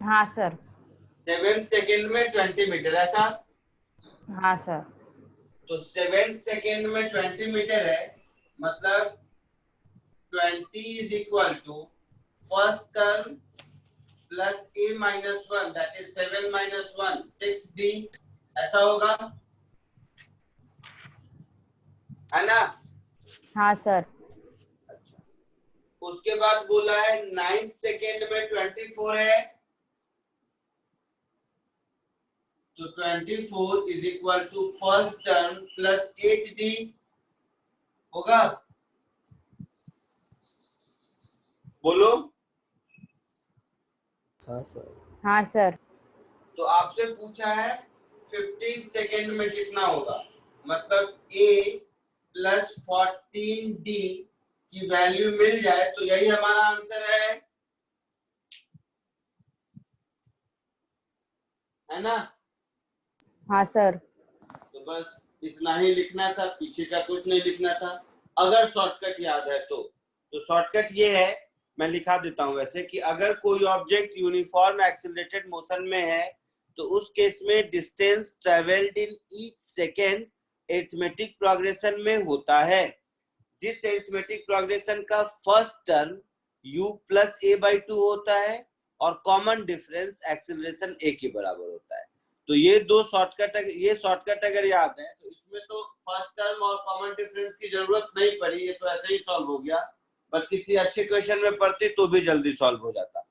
हाँ सर। 7 सेकेंड में 20 मीटर, ऐसा। हाँ सर। तो 7 सेकेंड में 20 मीटर है, मतलब 20 is equal to first term plus a minus 1, that is 7 minus 1 6d, ऐसा होगा, है ना। हाँ सर। अच्छा, उसके बाद बोला है 9 सेकेंड में 24 है, तो 24 is equal to first term plus 8d होगा, बोलो। हाँ सर। हाँ सर। तो आपसे पूछा है 15 सेकेंड में कितना होगा, मतलब a प्लस 14d की वैल्यू मिल जाए तो यही हमारा आंसर है ना। हाँ सर। तो बस इतना ही लिखना था, पीछे का कुछ नहीं लिखना था, अगर शॉर्टकट याद है तो शॉर्टकट ये है, मैं लिखा देता हूं वैसे, कि अगर कोई ऑब्जेक्ट यूनिफॉर्म एक्सीलरेटेड मोशन में है तो उस केस में distance travelled in each second arithmetic progression में होता है, जिस अरिथमेटिक प्रोग्रेशन का first term u plus a by 2 होता है और कॉमन डिफरेंस एक्सीलरेशन a के बराबर होता है। तो ये दो शॉर्टकट अगर याद है तो इसमें तो फर्स्ट टर्म और कॉमन डिफरेंस की जरूरत नहीं पड़ी, ये तो ऐसे ही सॉल्व हो गया, बट किसी अच्छे क्वेश्चन में पढ़ती तो भी जल्दी सॉल्व हो जाता।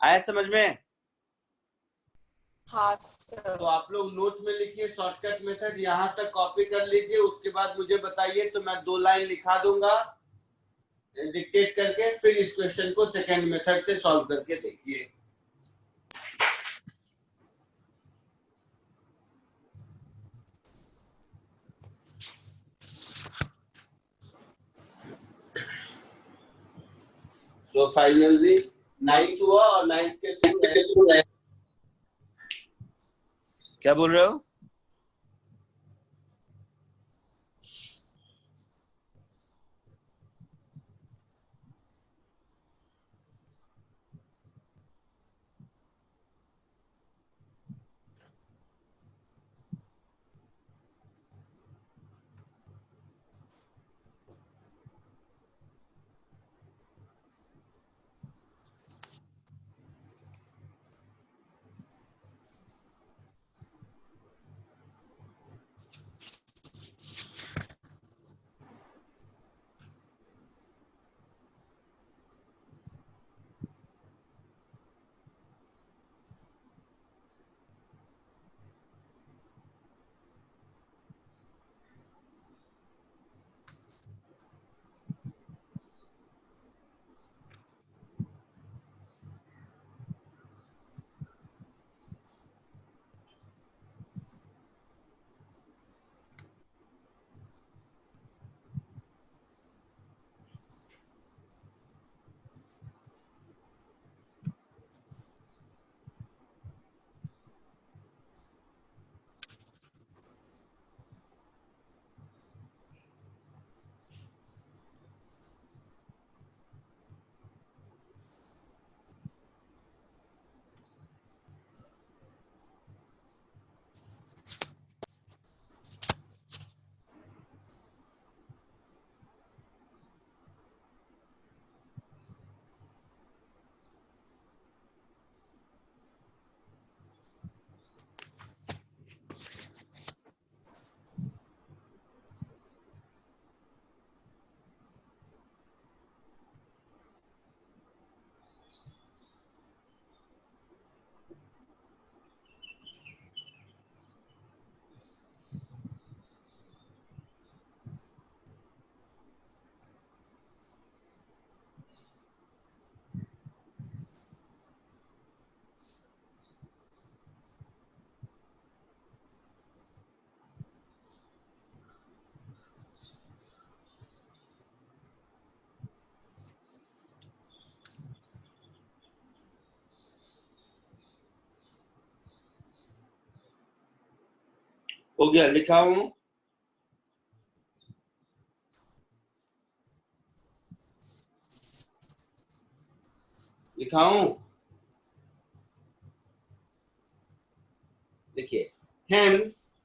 आया समझ में? हाँ सर। तो आप लोग नोट में लिखिए शॉर्टकट मेथड, यहाँ तक कॉपी कर लीजिए, उसके बाद मुझे बताइए तो मैं 2 लाइन लिखा दूंगा, डिक्टेट करके फिर इस क्वेश्चन को सेकंड मेथड से सॉल्व करके देखिए। सो फाइनली 9th हुआ और 9th के थ्रू है। क्या बोल रहे हो? हो गया, लिखा हूं। लिखा हूं, देखिए। Hence,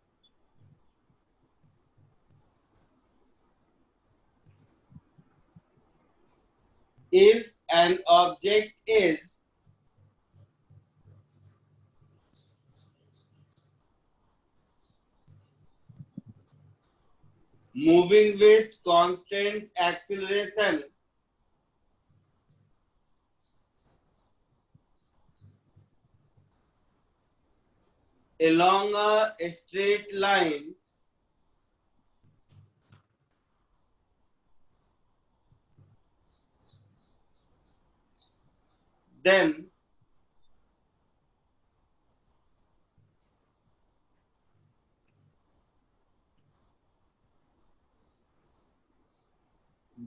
if an object is moving with constant acceleration along a straight line, then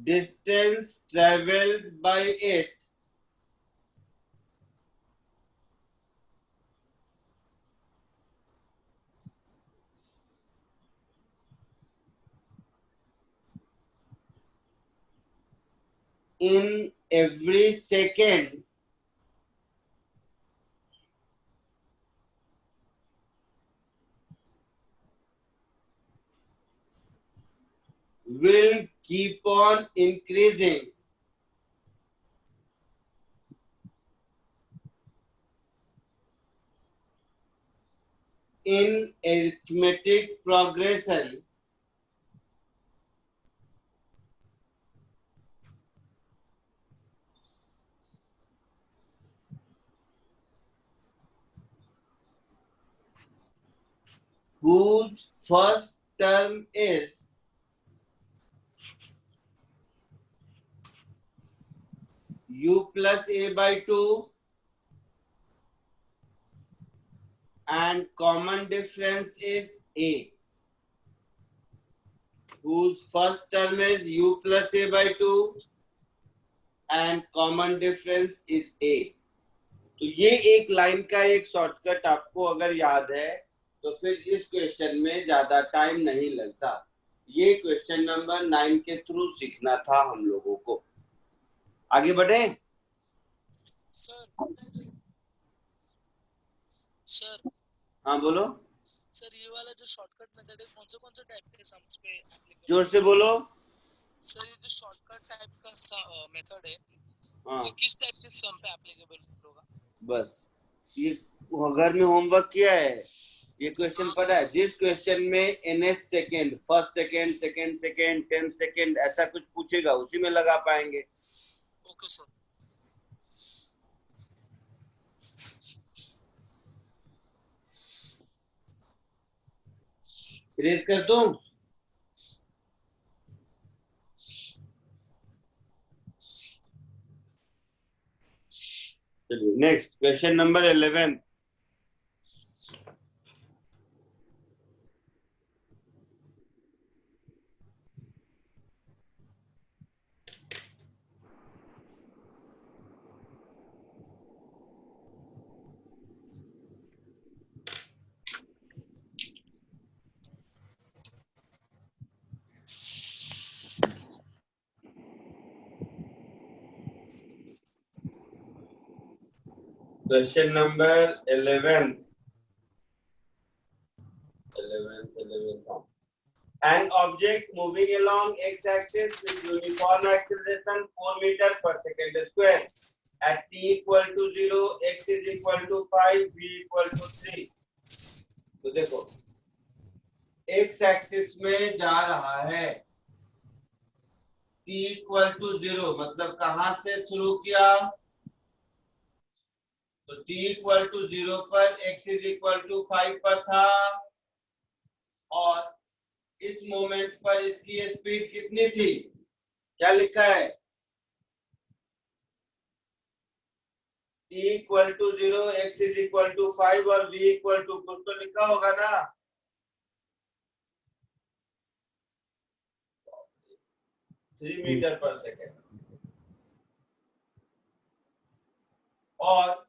distance traveled by it in every second will keep on increasing in arithmetic progression whose first term is u plus a by 2 and common difference is a, whose first term is u plus a by 2 and common difference is a. तो ये एक line का एक shortcut आपको अगर याद है तो फिर इस क्वेश्चन में ज्यादा टाइम नहीं लगता। ये क्वेश्चन नंबर 9 के थ्रू सीखना था हम लोगों को। आगे बढ़े। सर हाँ बोलो। सर ये वाला जो शॉर्टकट मेथड है कौन से टाइप के सम्स पे applicable जोर से बोलो। सर ये जो शॉर्टकट टाइप का मेथड है हाँ ये किस टाइप के सम पे एप्लीकेबल होगा? बस ये घर में होमवर्क किया है, ये क्वेश्चन पढ़ा है। जिस क्वेश्चन में nth second, first second, second second, 10 second ऐसा कुछ पूछेगा उसी में लगा पाएंगे। Okay sir. रेज कर दूं? चलिए next question number 11। Question number 11. An object moving along x-axis with uniform acceleration 4 meter per second square at t equal to 0, x is equal to 5, v equal to 3. तो देखो x axis में जा रहा है, t equal to 0 मतलब कहां से शुरू किया? तो t इक्वल टू 0 पर x इज इक्वल टू 5 पर था और इस मोमेंट पर इसकी स्पीड कितनी थी? क्या लिखा है? t equal to 0, x is equal to 5 और v इक्वल टू कुछ तो लिखा होगा ना? 3 मीटर पर सेकेंड। और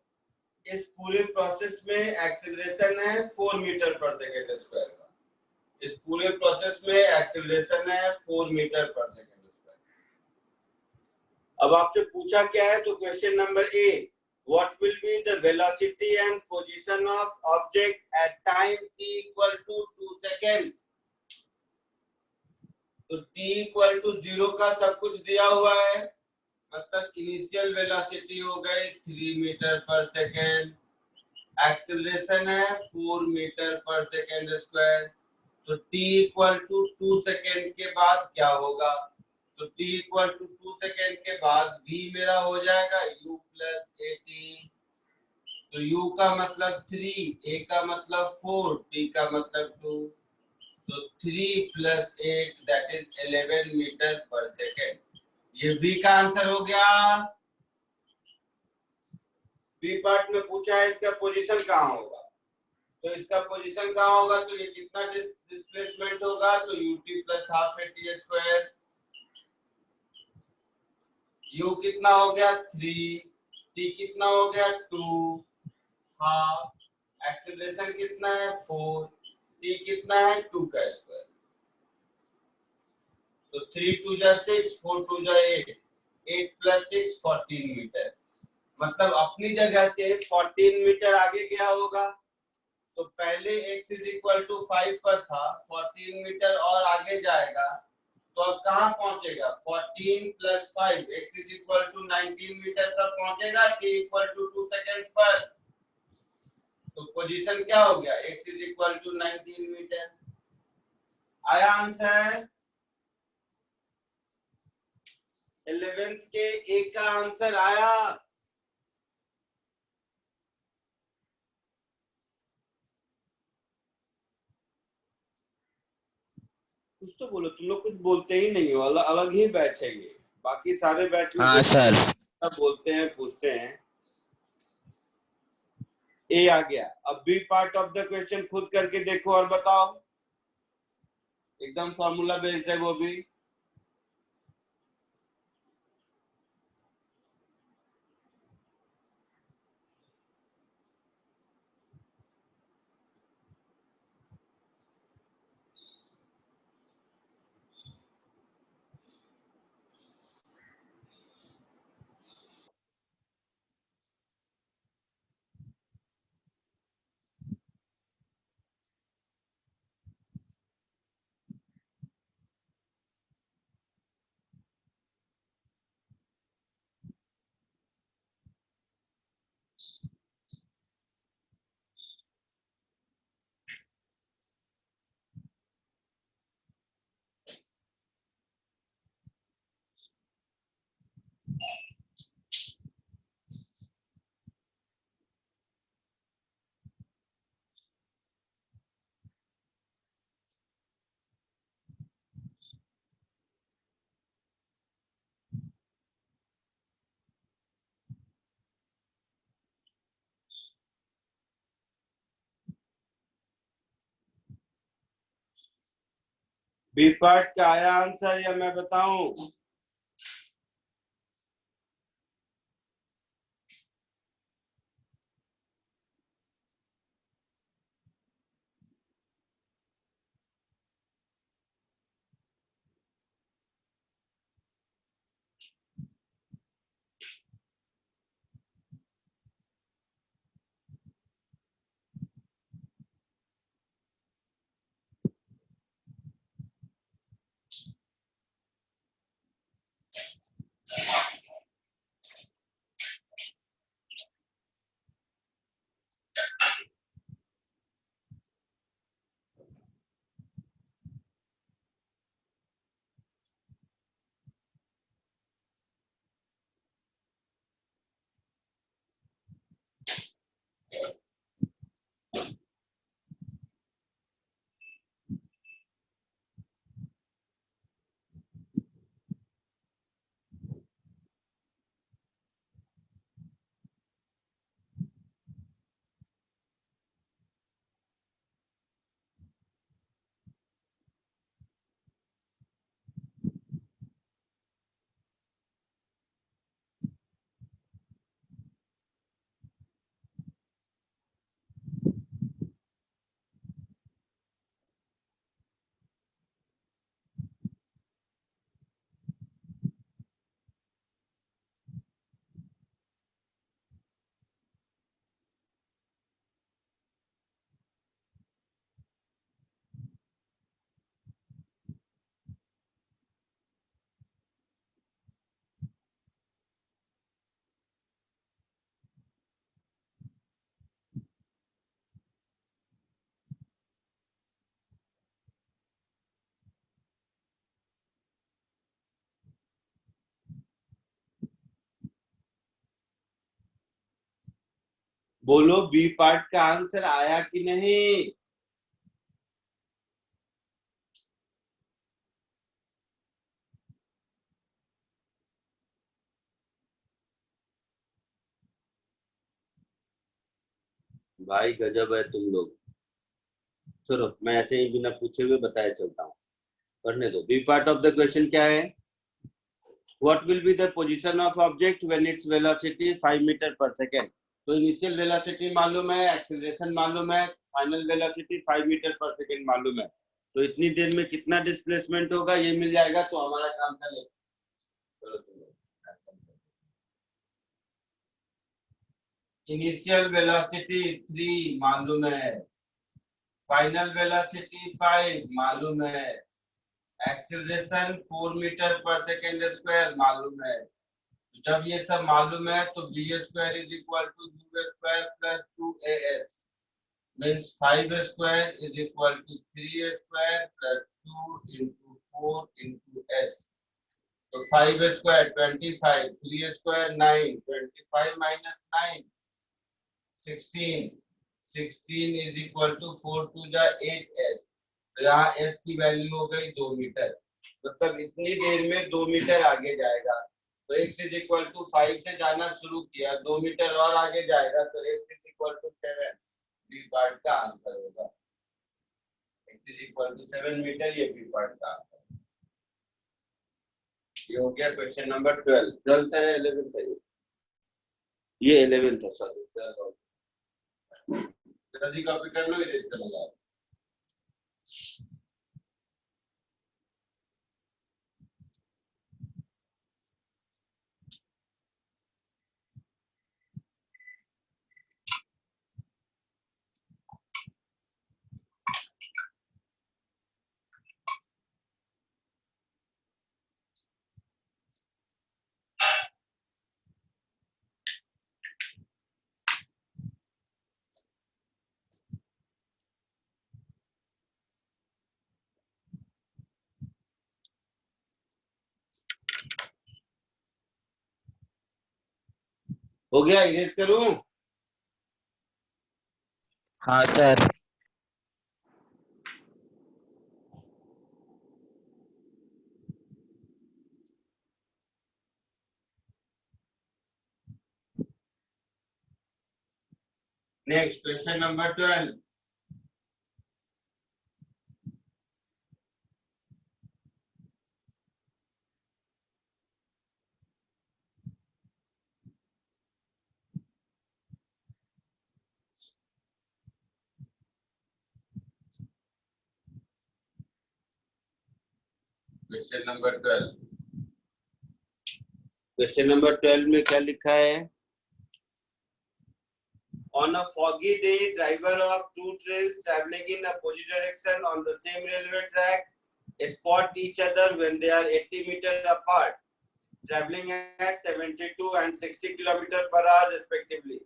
इस पूरे प्रोसेस में एक्सेलरेशन है 4 मीटर पर सेकेंड स्क्वायर का। इस पूरे प्रोसेस में एक्सेलरेशन है 4 मीटर पर सेकेंड स्क्वायर। अब आपसे पूछा क्या है? तो question number A, what will be the velocity and position of object at time t equal to 2 seconds. तो t इक्वल टू 0 का सब कुछ दिया हुआ है, मतलब इनिशियल वेलोसिटी हो गई 3 मीटर पर सेकेंड, एक्सेलरेशन है 4 मीटर पर सेकेंड स्क्वायर। तो t इक्वल टू 2 सेकेंड के बाद क्या होगा? तो t इक्वल टू 2 सेकेंड के बाद v मेरा हो जाएगा u प्लस 80। तो u का मतलब 3, a का मतलब 4, t का मतलब 2। तो 3 plus 8 that is 11 metre per second. ये v का आंसर हो गया। बी पार्ट में पूछा है इसका पोजीशन कहाँ होगा, तो इसका पोजीशन कहाँ होगा? तो ये कितना डिस्प्लेसमेंट होगा? तो ut plus half T square. u कितना हो गया? 3, t कितना हो गया? 2 हाफ, एक्सेलरेशन कितना है? 4, t कितना है? 2 का स्क्वायर। तो 3 2 जा 6, 4 2 जा 8, 8 प्लस 6 14 मीटर। मतलब अपनी जगह से 14 मीटर आगे गया होगा। तो पहले x इज इक्वल टू 5 पर था, 14 मीटर और आगे जाएगा तो अब कहाँ पहुंचेगा? 14 plus 5 x is equal to 19 metre पर पहुंचेगा t इक्वल टू 2 सेकेंड्स पर। तो पोजीशन क्या हो गया? x is equal to 19 metre. आया आंसर? 11th के ए का आंसर आया। कुछ तो बोलो, तुम लोग कुछ बोलते ही नहीं हो। अलग ही बैच है ये, बाकी सारे बैच में हाँ सर। बोलते हैं, पूछते हैं। ए आ गया। अब B part of the question खुद करके देखो और बताओ। एकदम फॉर्मूला बेस्ड है वो भी। बी पार्ट का आया आंसर या मैं बताऊं? बोलो बी पार्ट का आंसर आया कि नहीं? भाई गजब है तुम लोग। चलो मैं ऐसे ही बिना पूछे हुए बताए चलता हूँ, पढ़ने दो। B part of the question क्या है? What will be the position of object when its velocity 5 metre per second? तो इनिशियल वेलोसिटी मालूम है, एक्सीलरेशन मालूम है, final velocity 5 metre per second मालूम है। तो इतनी देर में कितना डिस्प्लेसमेंट होगा ये मिल जाएगा तो हमारा काम चलेगा। चलो इनिशियल वेलोसिटी 3 मालूम है, फाइनल वेलोसिटी 5 मालूम है, acceleration 4 metre per second square मालूम है। जब ये सब मालूम है तो v square is equal to u square plus 2as means 5 square is equal to 3 square plus 2 into 4 into s। तो 5 square 25, 3 square 9, 25 minus 9 16, 16 is equal to 4 to the 8s। तो यहाँ s की वैल्यू हो गई 2 मीटर, मतलब इतनी देर में 2 metre आगे जाएगा। तो x इज इक्वल टू 5 से जाना शुरू किया, 2 मीटर और आगे जाएगा तो x is equal to 7। B part का आंसर होगा x is equal to 7 metre, ये बी पार्ट का आंसर। ये हो गया क्वेश्चन नंबर 12। 12 है 11 है, ये 11 था, सॉरी। जल्दी कॉपी कर लो, इरेज कर लो। हो गया, इरेज करूं? हाँ sir. Next question number 12। Question number 12। Question number 12 में क्या लिखा है? On a foggy day, driver of two trains traveling in opposite direction on the same railway track spot each other when they are 80 meters apart, traveling at 72 and 60 km per hour respectively.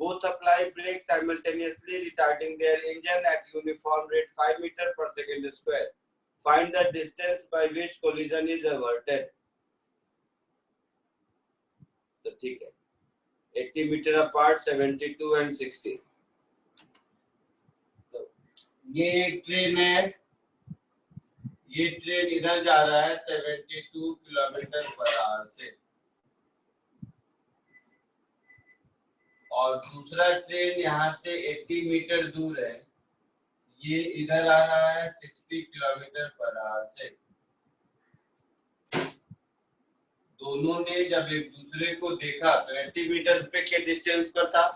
Both apply brakes simultaneously, retarding their engine at uniform rate 5 meters per second square. Find the distance by which collision is averted. तो ठीक है, 80 metre apart, 72 and 60। तो ये एक train है, ये train इधर जा रहा है 72 किलोमीटर पर आवर से, और दूसरा ट्रेन यहाँ से 80 मीटर दूर है, ये इधर आ रहा है 60 किलोमीटर पर आवर से। दोनों ने जब एक दूसरे को देखा तो 80 मीटर पे के डिस्टेंस पर था,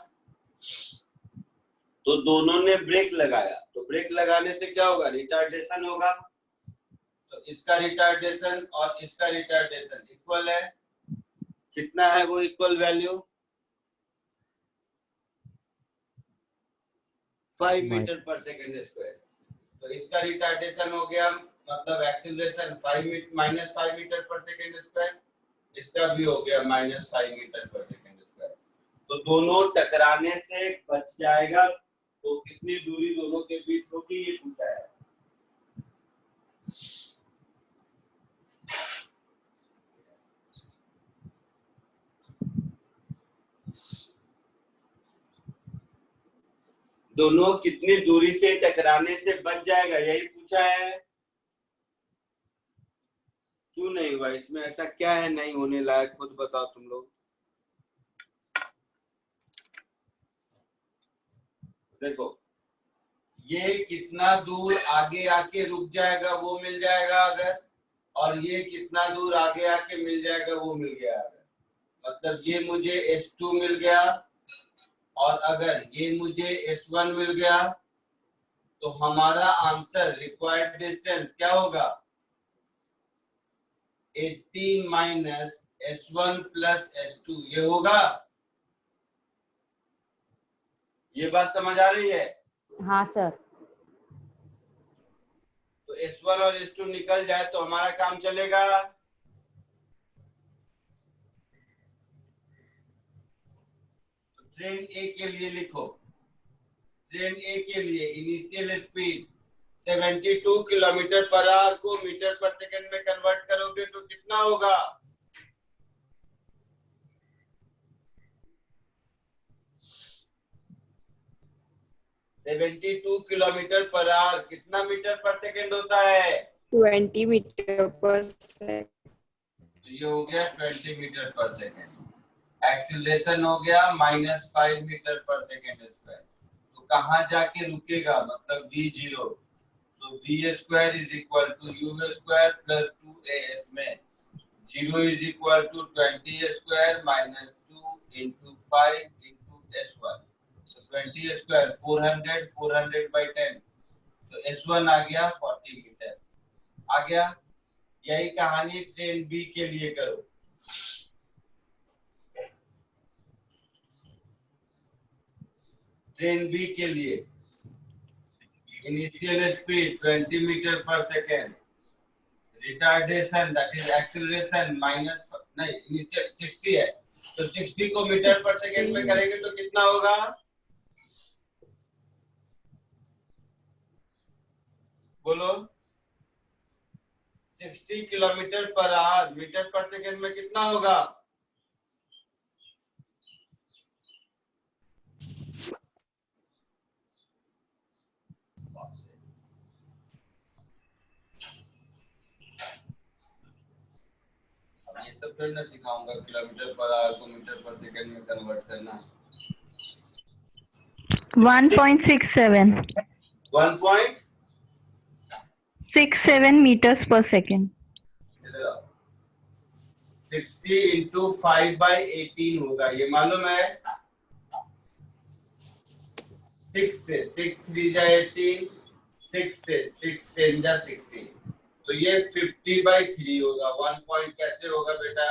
तो दोनों ने ब्रेक लगाया। तो ब्रेक लगाने से क्या होगा? रिटार्डेशन होगा। तो इसका रिटार्डेशन और इसका रिटार्डेशन इक्वल है। कितना है वो equal value? 5 metre per second square. तो इसका रिटार्डेशन हो गया, मतलब acceleration 5 metre per second square, इसका भी हो गया -5 मीटर पर सेकेंड स्क्वायर। तो दोनों टकराने से बच जाएगा। तो कितनी दूरी दोनों के बीच होगी, ये पूछा है। दोनों कितनी दूरी से टकराने से बच जाएगा, यही पूछा है। क्यों नहीं हुआ? इसमें ऐसा क्या है नहीं होने लायक, खुद बताओ तुम लोग। देखो, ये कितना दूर आगे आके रुक जाएगा वो मिल जाएगा अगर, और ये कितना दूर आगे आके मिल जाएगा वो मिल गया अगर। मतलब ये मुझे S2 मिल गया, और अगर ये मुझे S1 मिल गया, तो हमारा आंसर रिक्वायर्ड डिस्टेंस क्या होगा? 80 माइनस S1 प्लस S2, ये होगा। ये बात समझ आ रही है? हाँ सर। तो S1 और S2 निकल जाए तो हमारा काम चलेगा। तो ट्रेन ए के लिए लिखो, ट्रेन ए के लिए initial speed 72 kilometre per hour को मीटर पर सेकंड में कन्वर्ट करोगे तो कितना होगा? (72 किलोमीटर पर आवर कितना मीटर पर सेकंड होता है? 20 मीटर पर सेकंड। तो ये हो गया 20 मीटर पर सेकेंड। एक्सीलरेशन हो गया -5 मीटर पर सेकेंड स्क्वायर। तो कहाँ जाके रुकेगा, मतलब v0। तो v square is equal to u square plus 2as में 0 is equal to 20 square minus 2 into 5 into s1। तो 20 स्क्वायर 400, 400 बाई 10, तो s1 आ गया 40 मीटर। आ गया। यही कहानी ट्रेन बी के लिए करो। ट्रेन बी के लिए initial speed 20 metre per second, retardation that is acceleration minus, नहीं इनिशियल 60 है, तो 60 को मीटर पर सेकेंड में करेंगे तो कितना होगा? बोलो। 60 kilometre per hour, metre per second में कितना होगा? ये सब फिर ना सिखाऊंगा किलोमीटर पर आवर को मीटर पर सेकेंड में कन्वर्ट करना। 1.67 1.67 meters per second. 60 इंटू 5/18 होगा, ये मालूम है। 6 से 6 3 जा 18, 6 से 6 10 जा 16, तो ये 50/3 होगा। 1 पॉइंट कैसे होगा बेटा?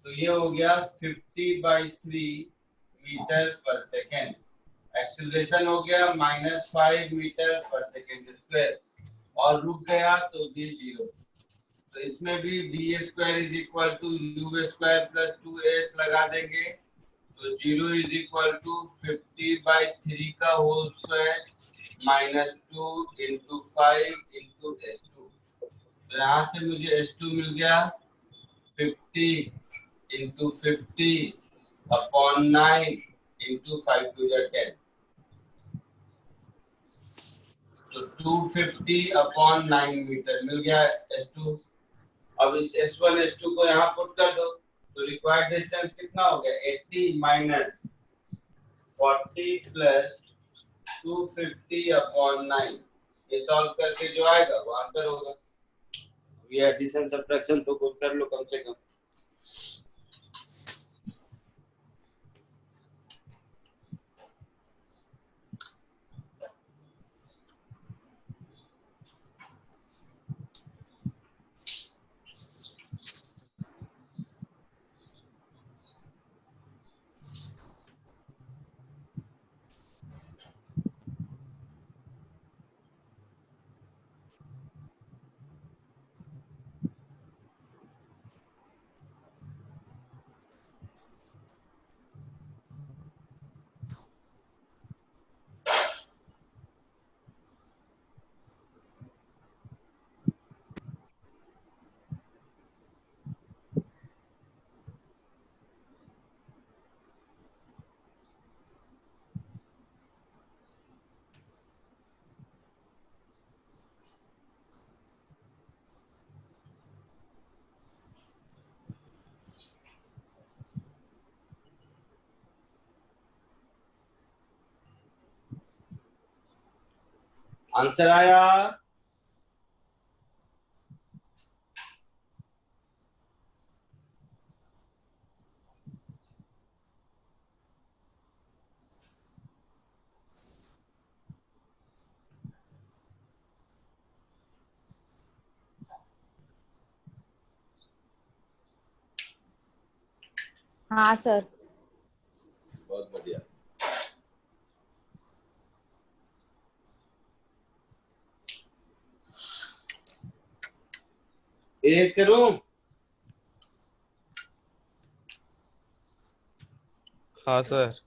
तो ये हो गया 50/3 मीटर पर सेकेंड। एक्सीलरेशन हो गया -5 मीटर पर सेकेंड स्क्वायर, और रुक गया तो v0। तो इसमें भी v square is equal to u square plus 2as लगा देंगे, तो 0 इज इक्वल टू 50/3 का whole square minus 2 into 5 into s2। तो यहाँ से मुझे s2 मिल गया 50 इंटू 50/9 इंटू 5 टू 10, तो 250/9 मीटर मिल गया s2। अब इस s1 s2 को यहाँ पुट कर दो, तो रिक्वायर्ड डिस्टेंस कितना हो गया? 80 माइनस 40 प्लस 250/9। ये सॉल्व करके जो आएगा वो आंसर होगा। ये एडिशन सब्ट्रैक्शन तो खुद कर लो कम से कम। आंसर आया। हाँ सर। बहुत बढ़िया। इरेज करूं? हाँ सर।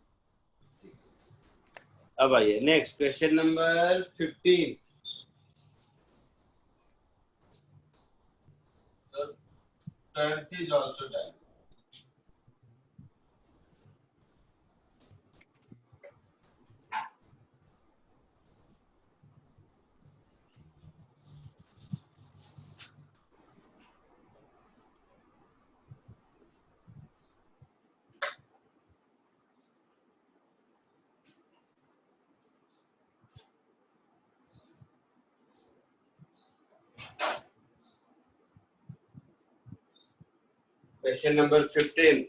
अब आइए next question number 15। So 12th is also done. Question number 15.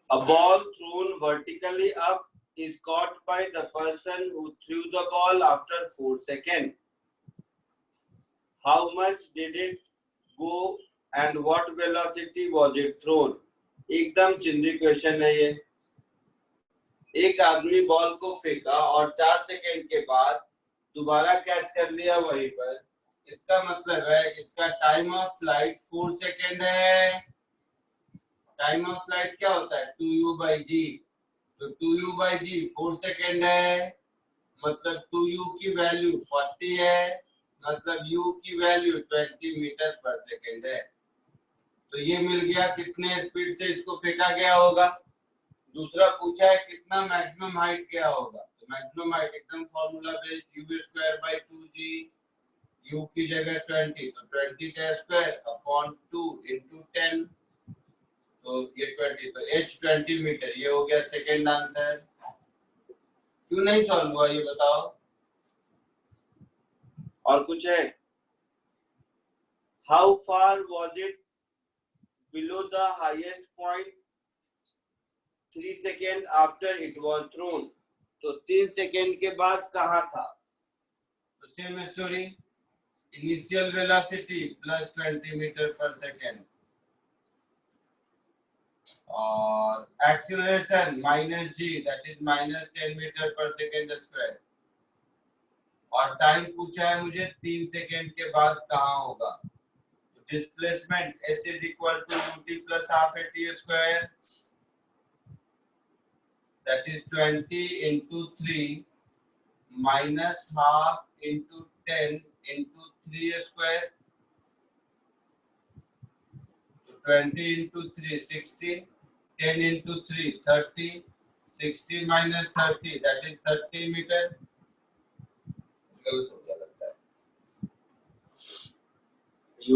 A ball thrown vertically up is caught by the person who threw the ball after 4 seconds. How much did it go and what velocity was it thrown? एकदम चिंदी question है ये. एक आदमी ball को फेंका और 4 second के बाद दोबारा कैच कर लिया वहीं पर. इसका मतलब है इसका टाइम ऑफ फ्लाइट 4 सेकंड है. टाइम ऑफ फ्लाइट क्या होता है 2u/g. तो 2u/g 4 सेकंड है. मतलब 2u की वैल्यू 40 है. मतलब u की वैल्यू 20 मीटर पर सेकंड है. तो ये मिल गया कितने स्पीड से इसको फेंका गया होगा. दूसरा पूछा है कितना मैक्सिमम हाइट क्या होगा. तो मैक्सिमम हाइट एकदम फॉर्मूला बेस्ड u²/2g. u की जगह 20 तो 20 का स्क्वायर अपॉन 2 into 10. तो ये 20 तो h 20 मीटर. ये हो गया सेकंड आंसर. क्यों नहीं सॉल्व हुआ ये बताओ. और कुछ है. How far was it below the highest point 3 second after it was thrown. तो 3 सेकेंड के बाद कहां था. तो same story. Initial velocity plus 20 metre per second और acceleration minus g that is minus 10 metre per second square. और time पूछा है मुझे 3 सेकेंड के बाद कहां होगा. तो displacement s is equal to ut plus half at square that is 20 into 3 minus half into 10 into 3 square. So 20 into 3 60, 10 into 3 30, 60 minus 30 that is 30 meter.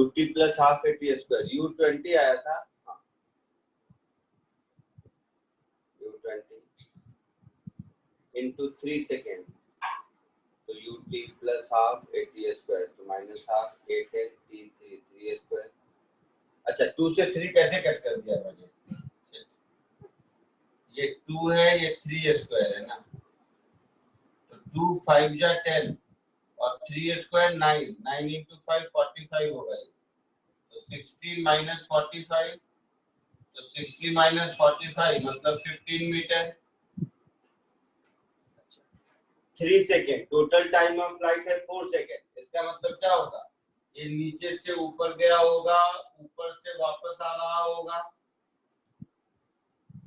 ut plus half at square. u20 आया था. u20 into 3 second. तो ut plus half at square तो minus half 8 and t 3 square. अच्छा 2 से 3 कैसे cut कर दिया मुझे. ये 2 है ये 3 स्क्वायर है ना. तो 2 5 जा 10 और 3 स्क्वायर 9 9 into 5 45 होगा. तो 60 minus 45 तो 60 minus 45 मतलब 15 metre. 3 second. Total time of flight है 4 सेकेंड. इसका मतलब क्या होगा. ये नीचे से ऊपर गया होगा ऊपर से वापस आ रहा होगा.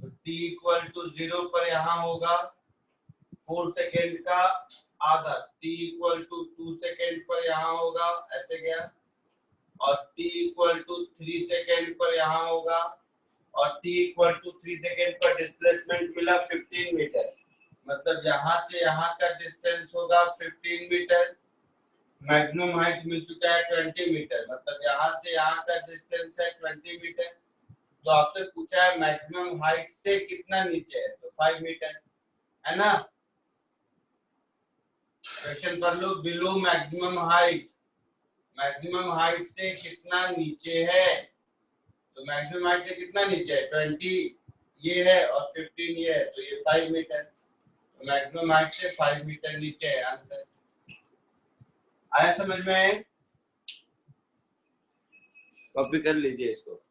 तो t इक्वल टू 0 पर यहाँ होगा 4 सेकेंड का आधा. t इक्वल टू 2 सेकेंड पर यहाँ होगा ऐसे गया. और t इक्वल टू 3 सेकेंड पर यहाँ होगा. और t इक्वल टू 3 सेकेंड पर डिस्प्लेसमेंट मिला 15 मीटर. मतलब यहाँ से यहाँ का डिस्टेंस होगा 15 मीटर. मैक्सिमम हाइट मिल चुका है 20 मीटर. मतलब यहाँ से यहाँ का डिस्टेंस है 20 मीटर. तो आपसे पूछा है मैक्सिमम हाइट से कितना नीचे है. तो 5 मीटर है ना. क्वेश्चन पढ़ लो. Below maximum height. Maximum height से कितना नीचे है. तो मैक्सिमम हाइट से कितना नीचे है 20 ये है और 15 ये है. तो ये 5 मीटर. तो मैक्सिमम हाइट से 5 मीटर नीचे है आंसर. आया समझ में. कॉपी कर लीजिए इसको.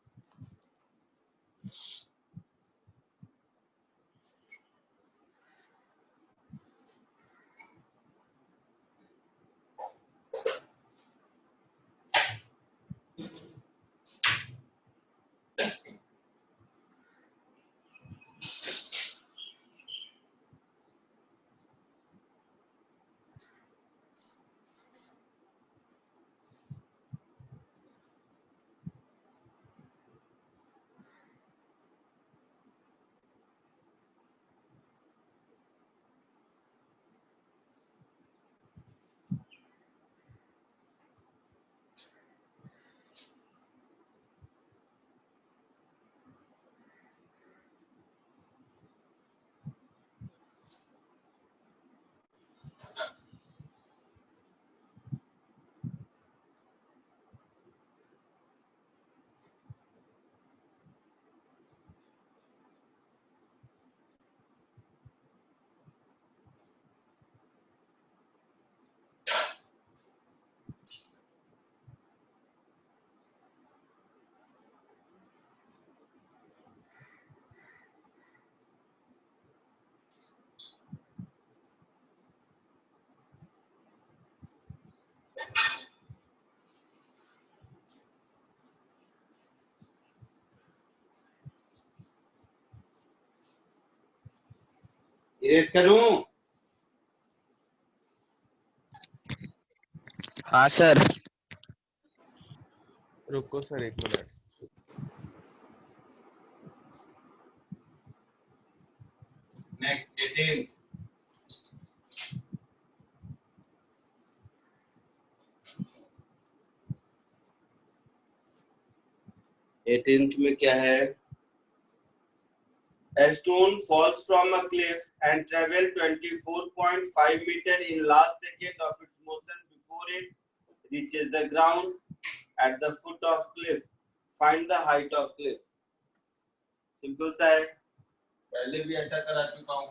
इरेज करूं? हाँ सर। रुको सर 1 मिनट। नेक्स्ट 18। एटीन्थ में क्या है? A stone falls from a cliff and travels 24.5 meter in last second of its motion before it reaches the ground at the foot of cliff. Find the height of cliff. Simple सा है, पहले भी ऐसा करा चुका हूँ।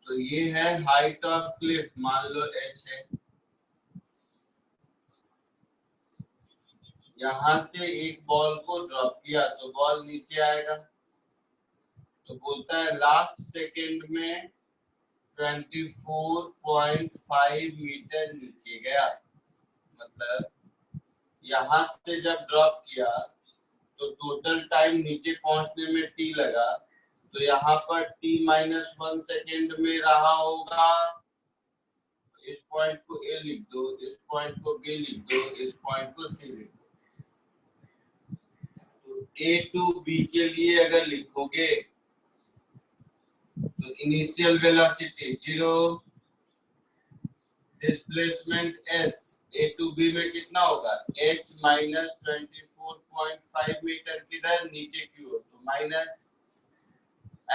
तो ये है हाइट ऑफ क्लिफ, मान लो h है। यहां से एक बॉल को ड्रॉप किया तो बॉल नीचे आएगा, तो बोलता है लास्ट सेकंड में 24.5 मीटर नीचे गया। मतलब यहां से जब ड्रॉप किया तो टोटल टाइम नीचे पहुंचने में t लगा, तो यहाँ पर t-1 सेकेंड में रहा होगा। इस पॉइंट को a लिख दो, इस पॉइंट को b लिख दो, इस पॉइंट को c लिख दो। तो a टू b के लिए अगर लिखोगे तो initial velocity 0, displacement s, a to b में कितना होगा h माइनस 24.5 मीटर, किधर नीचे की ओर, तो माइनस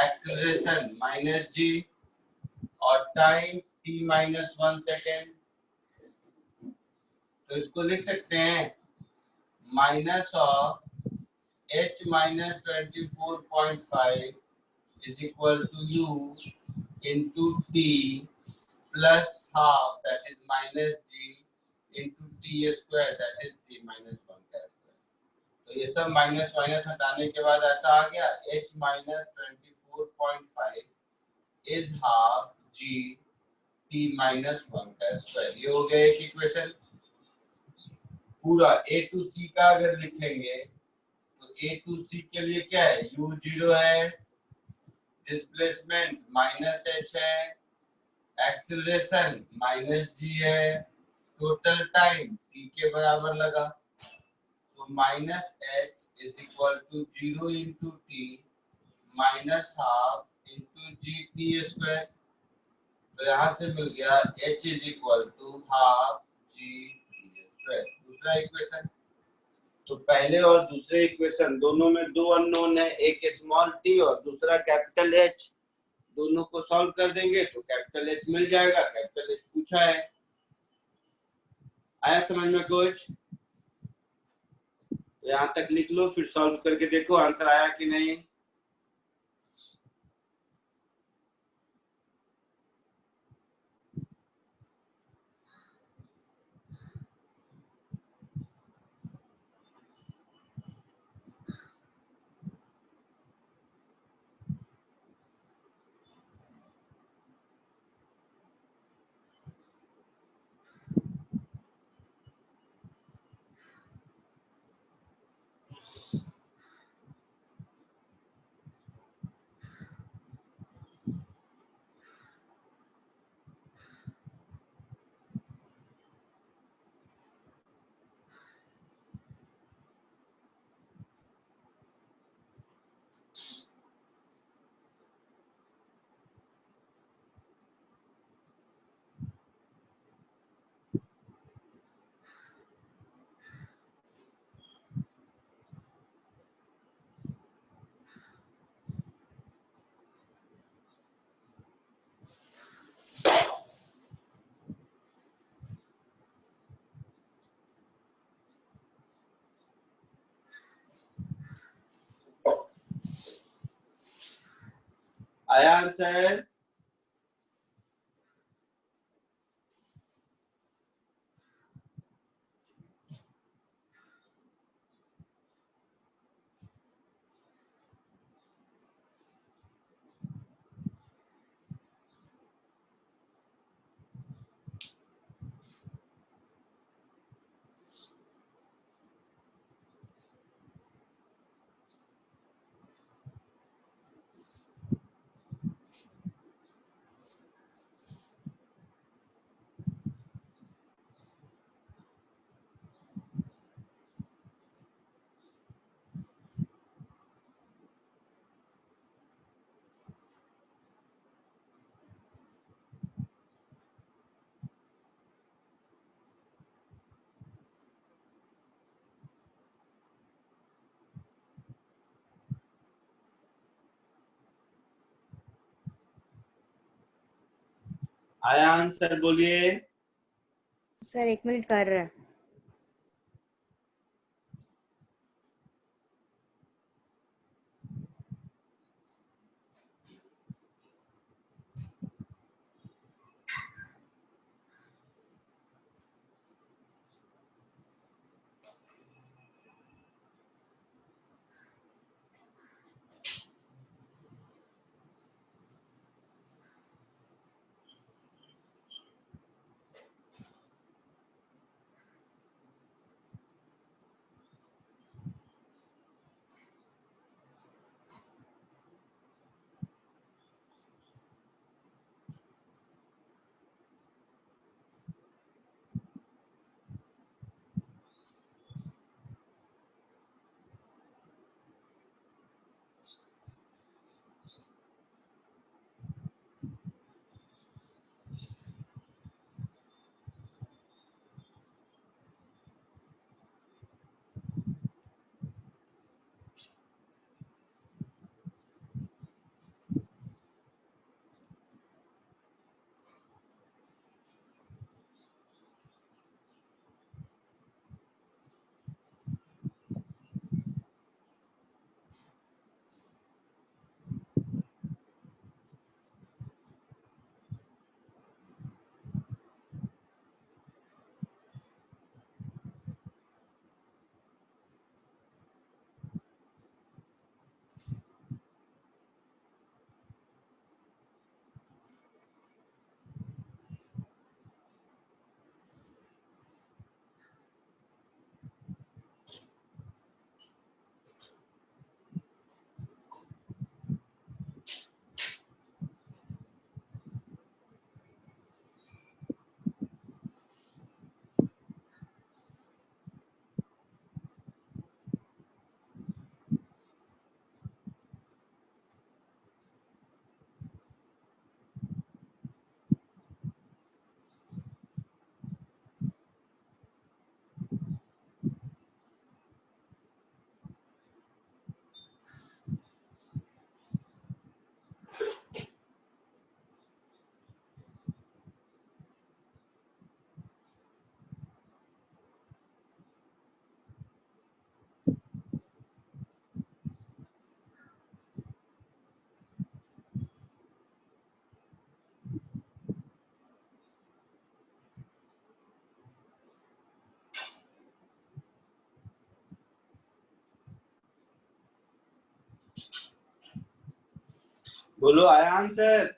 एक्सेलरेशन माइनस g और टाइम t-1 सेकेंड। तो इसको लिख सकते हैं minus of h minus 24.5 is equal to u into t plus half, that is minus g into t square, that is t minus 1 का स्क्वायर। तो ये सब माइनस माइनस हटाने के बाद ऐसा आ गया h minus 24.5 is half g t minus 1 का स्क्वायर। ये हो गया एक इक्वेशन। पूरा a टू c का अगर लिखेंगे तो a टू c के लिए क्या है, u 0 है, डिस्प्लेसमेंट माइनस h है, एक्सेलरेशन माइनस g है, टोटल टाइम t के बराबर लगा, तो minus h is equal to 0 into T minus half into G T square. तो यहाँ से मिल गया h is equal to half G T square. दूसरा इक्वेशन, तो पहले और दूसरे इक्वेशन दोनों में दो अननोन है, एक स्मॉल t और दूसरा कैपिटल H। दोनों को सॉल्व कर देंगे तो कैपिटल H मिल जाएगा। कैपिटल H पूछा है, आया समझ में कुछ? यहाँ तक लिख लो, फिर सॉल्व करके देखो आंसर आया कि नहीं। आया आंसर? आया आंसर बोलिए। सर 1 मिनट कर रहे हैं। बोलो आया आंसर।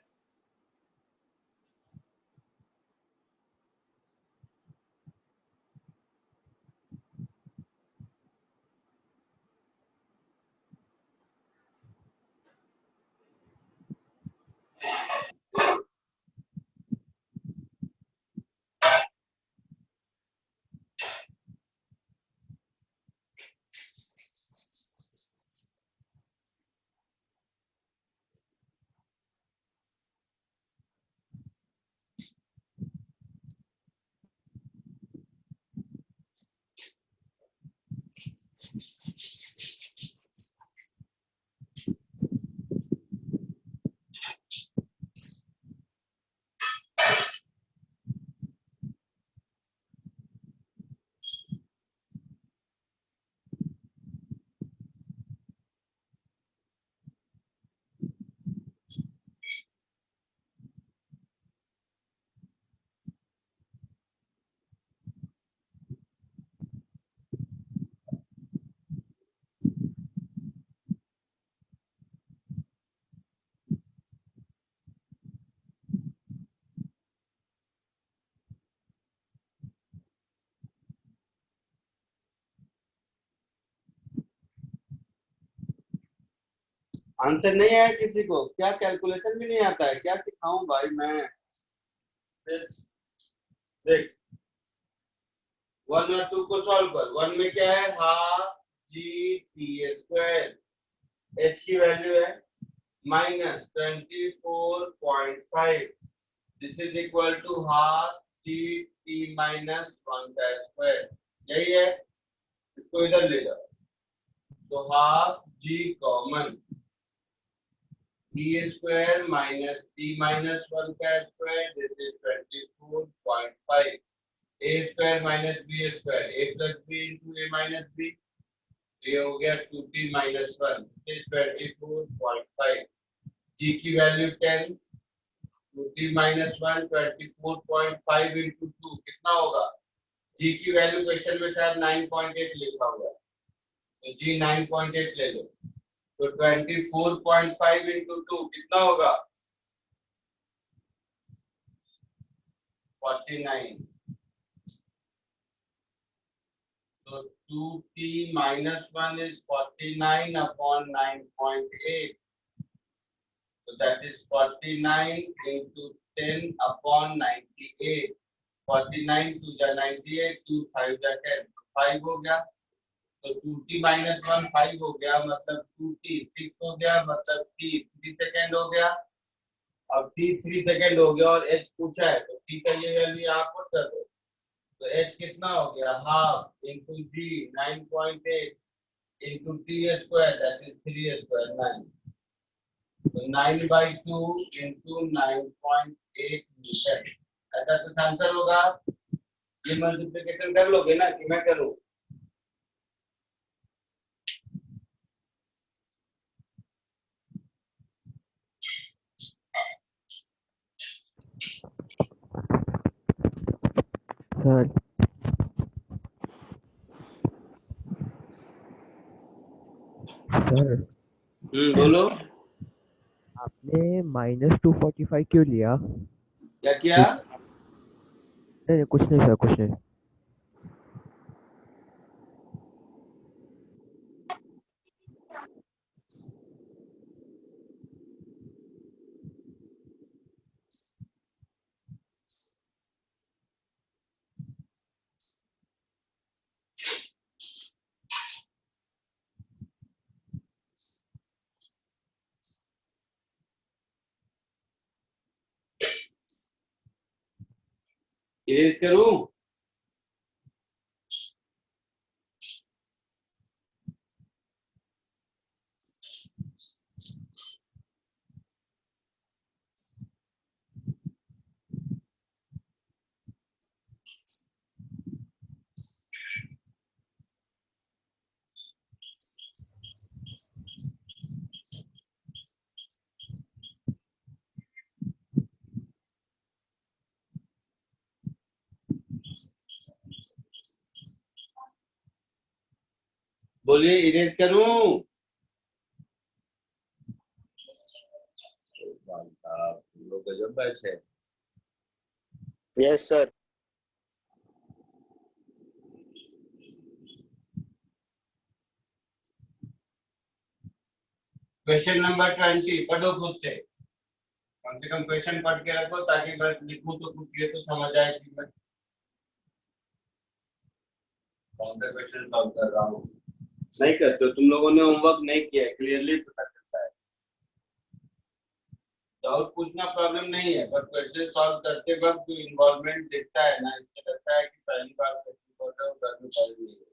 आंसर नहीं आया किसी को? क्या कैलकुलेशन भी नहीं आता है? क्या सिखाऊं भाई मैं? देख 1 और 2 को सॉल्व कर। 1 में क्या है? Half G T square, h की वैल्यू है -24.5, this is equal to half G T minus 1 का स्क्वायर। यही है, इसको इधर ले जाओ तो हाफ जी common t square minus t minus 1 का square, this is 24.5. a square minus b square, a plus b into a minus b, ये हो गया 2t minus 1, this is 24.5. g की वैल्यू 10, 2t minus 1, 24.5 into 2 कितना होगा? g की value question में शायद 9.8 लिखा हुआ है, तो g 9.8 ले लो, तो 24.5 into 2 कितना होगा? 49. So 2t minus 1 is 49 upon 9.8. So that is 49 into 10 upon 98. 49 to the 98, 2 5 the 10, 5 हो गया. तो 2t minus 1 5 हो गया, मतलब 2t 6 हो गया, मतलब t 3 सेकेंड हो गया. अब t 3 सेकेंड हो गया और h पूछा है, तो t का ये वैल्यू यहाँ पर कर दो, तो h कितना हो गया? Half into g 9.8 into t square, that is 3 square 9. तो 9/2 इंटू 9.8 मीटर, ऐसा कुछ आंसर होगा. ये मल्टीप्लिकेशन कर लोगे ना कि मैं करूं? सर सर बोलो. आपने -245 क्यों लिया? क्या किया? नहीं कुछ नहीं सर, कुछ नहीं. इरेज करूं? बोलिए, इरेज करूं? लोग गजब बैच है. Yes, sir. क्वेश्चन नंबर 20 पढ़ो खुद से, कम से कम क्वेश्चन पढ़ के रखो ताकि मैं लिखूं तो कुछ ये तो समझ आए कि मैं कौन सा क्वेश्चन सॉल्व कर रहा हूँ. नहीं करते हो तुम लोगों ने, होमवर्क नहीं किया है, क्लियरली पता चलता है. डाउट पूछना प्रॉब्लम नहीं है, पर क्वेश्चन सॉल्व करते वक्त जो इन्वॉल्वमेंट दिखता है ना, इससे लगता है कि पहली बार क्वेश्चन पढ़ रहे हो, घर में पढ़ नहीं है.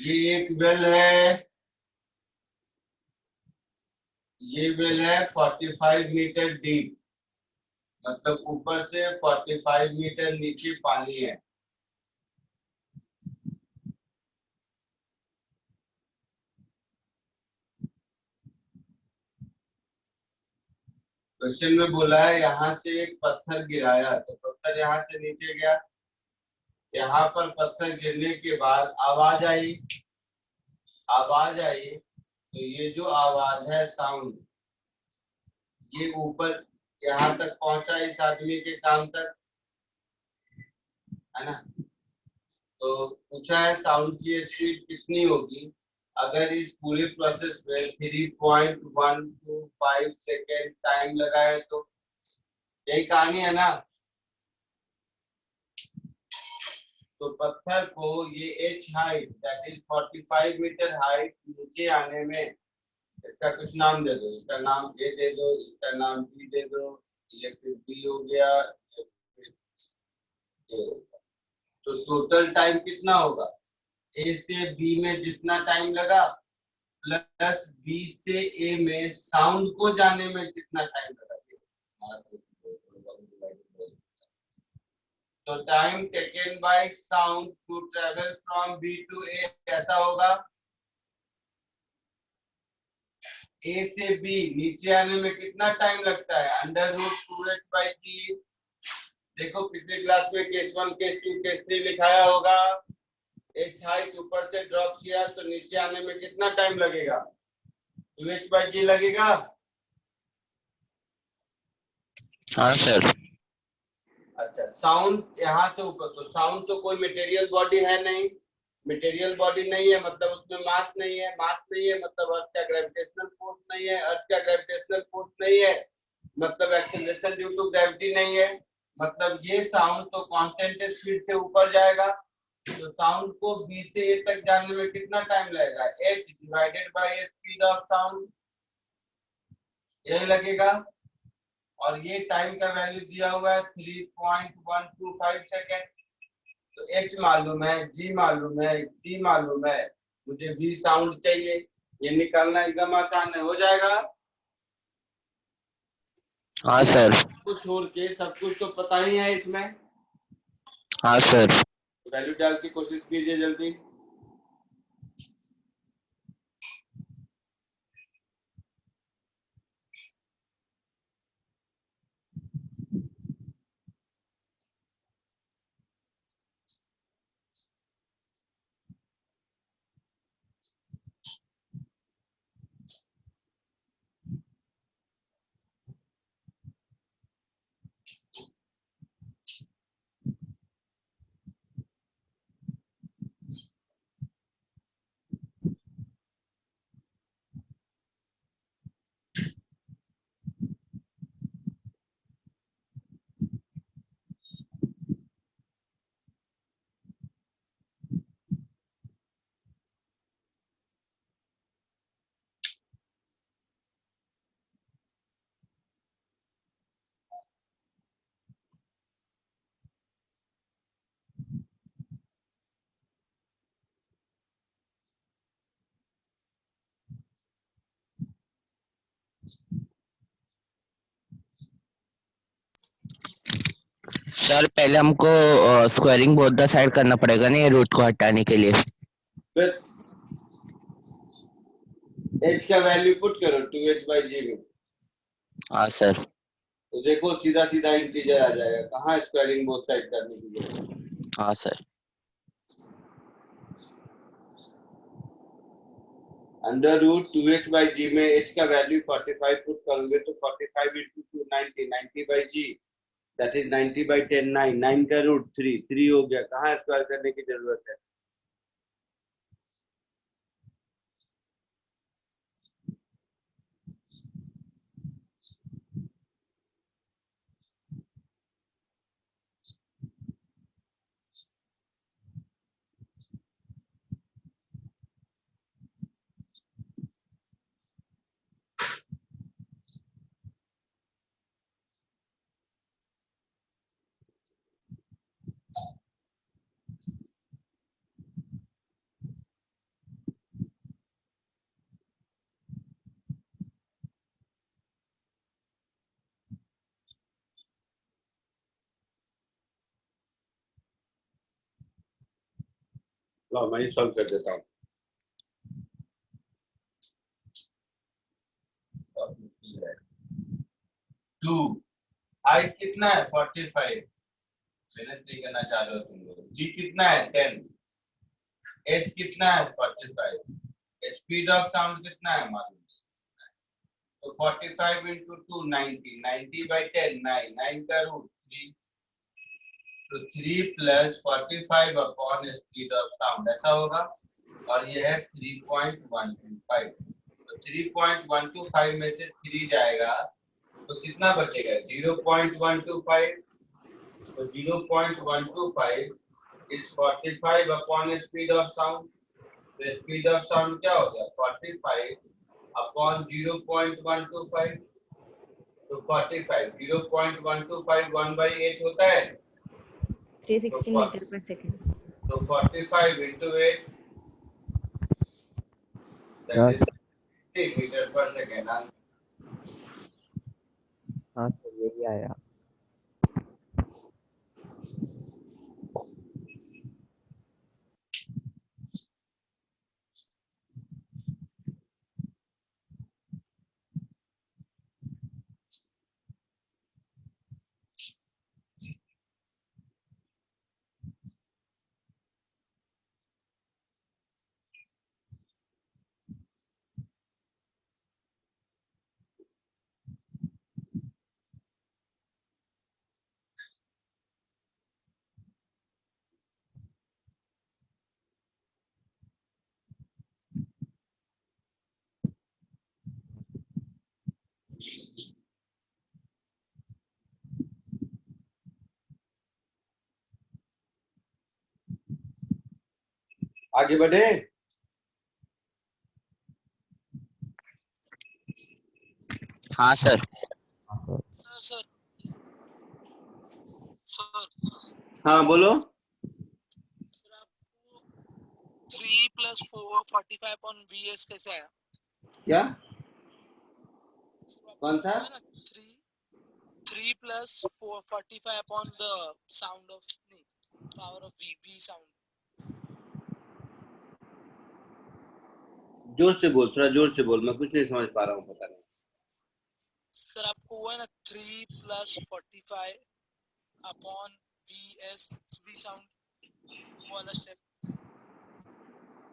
ये एक वेल है, ये वेल है 45 मीटर डीप, मतलब ऊपर से 45 मीटर नीचे पानी है. क्वेश्चन में बोला है यहाँ से एक पत्थर गिराया, तो पत्थर यहाँ से नीचे गया, यहाँ पर पत्थर गिरने के बाद आवाज आई, तो ये जो आवाज है साउंड, ये ऊपर यहाँ तक पहुंचा इस आदमी के कान तक, है ना. तो पूछा है साउंड की स्पीड कितनी होगी अगर इस पूरे प्रोसेस में 3.125 सेकेंड टाइम लगा है, तो यही कहानी है ना. तो पत्थर को ये h height, that is 45 metre height नीचे आने में, इसका कुछ नाम दे दो, इसका नाम a दे दो, इसका नाम b दे दो, ये फिर b हो गया, ये फिर a हो गया. तो टोटल टाइम कितना होगा? ए से बी में जितना टाइम लगा प्लस बी से ए में साउंड को जाने में कितना टाइम लगा। तो time taken by sound to travel from B to A ऐसा होगा, ए से बी नीचे आने में कितना टाइम लगता है, अंडर रूट 2h/g। देखो पिछले क्लास में केस 1 केस 2 केस 3 लिखाया होगा। h हाइट ऊपर से ड्रॉप किया तो नीचे आने में कितना टाइम लगेगा, 2h/g लगेगा। हाँ सर। अच्छा साउंड यहाँ से ऊपर, तो साउंड तो कोई मटेरियल बॉडी है नहीं, मटेरियल बॉडी नहीं है मतलब उसमें मास नहीं है, मास नहीं है मतलब अर्थ का ग्रेविटेशनल फोर्स नहीं है, अर्थ का ग्रेविटेशनल फोर्स नहीं है मतलब एक्सेलरेशन ड्यू टू ग्रेविटी नहीं है, मतलब ये साउंड तो कांस्टेंट स्पीड से ऊपर जाएगा। तो साउंड को बी से ए तक जाने में कितना टाइम लगेगा, h divided by speed of sound, यही लगेगा। और ये टाइम का वैल्यू दिया हुआ है 3.125 सेकेंड। तो h मालूम है, g मालूम है, t मालूम है, मुझे v साउंड चाहिए। ये निकालना एकदम आसान है, हो जाएगा। हाँ सर। कुछ छोड़ के सब कुछ तो पता ही है इसमें। हाँ सर। वैल्यू डाल की कोशिश कीजिए जल्दी। सर पहले हमको स्क्वायरिंग बोथ द साइड करना पड़ेगा ना ये रूट को हटाने के लिए। फिर h का वैल्यू पुट करो 2h/g में। हाँ सर। तो देखो सीधा सीधा इंटीजर आ जाएगा, कहाँ स्क्वायरिंग बोथ साइड करने की जरूरत है। हाँ सर। अंडर रूट 2h/g में h का वैल्यू 45 पुट करोगे तो 45 into 2 90, 90/g दैट इज 90/10 9, 9 का रूट 3 हो गया, कहाँ स्क्वायर करने की जरूरत है। लो मैं ही सॉल्व कर देता हूँ। टू हाइट कितना है 45, मेहनत नहीं करना चाह रहे हो तुम लोग। जी कितना है 10, एच कितना है 45, स्पीड ऑफ साउंड कितना है मालूम। तो 45 into 2 90, 90/10 9, 9 का रूट 3, तो 3 + 45 अपॉन स्पीड ऑफ साउंड ऐसा होगा। और ये है 3.125, तो 3.125 में से 3 जाएगा तो कितना बचेगा 0.125, तो 0.125 is 45 upon speed of sound. तो स्पीड ऑफ साउंड क्या हो गया 45 अपॉन 0.125, तो 45 0.125 1/8 होता है 316 मीटर पर सेकंड। तो 45 into 8 That is 3 metre per second answer. हाँ सर यही आया। आगे बढ़े। हाँ सर। सर सर सर हाँ बोलो। सर आपको 3 + 4 45 अपॉन VS कैसे आया? क्या सर आपको कौन था? है ना 3 + 4 45 अपॉन द साउंड ऑफ नहीं पावर ऑफ V साउंड। जोर से बोल, थोड़ा जोर से बोल, मैं कुछ नहीं समझ पा रहा हूँ, पता नहीं। सर आपको वो है ना 3 + 45 अपॉन VS V साउंड वो वाला स्टेप।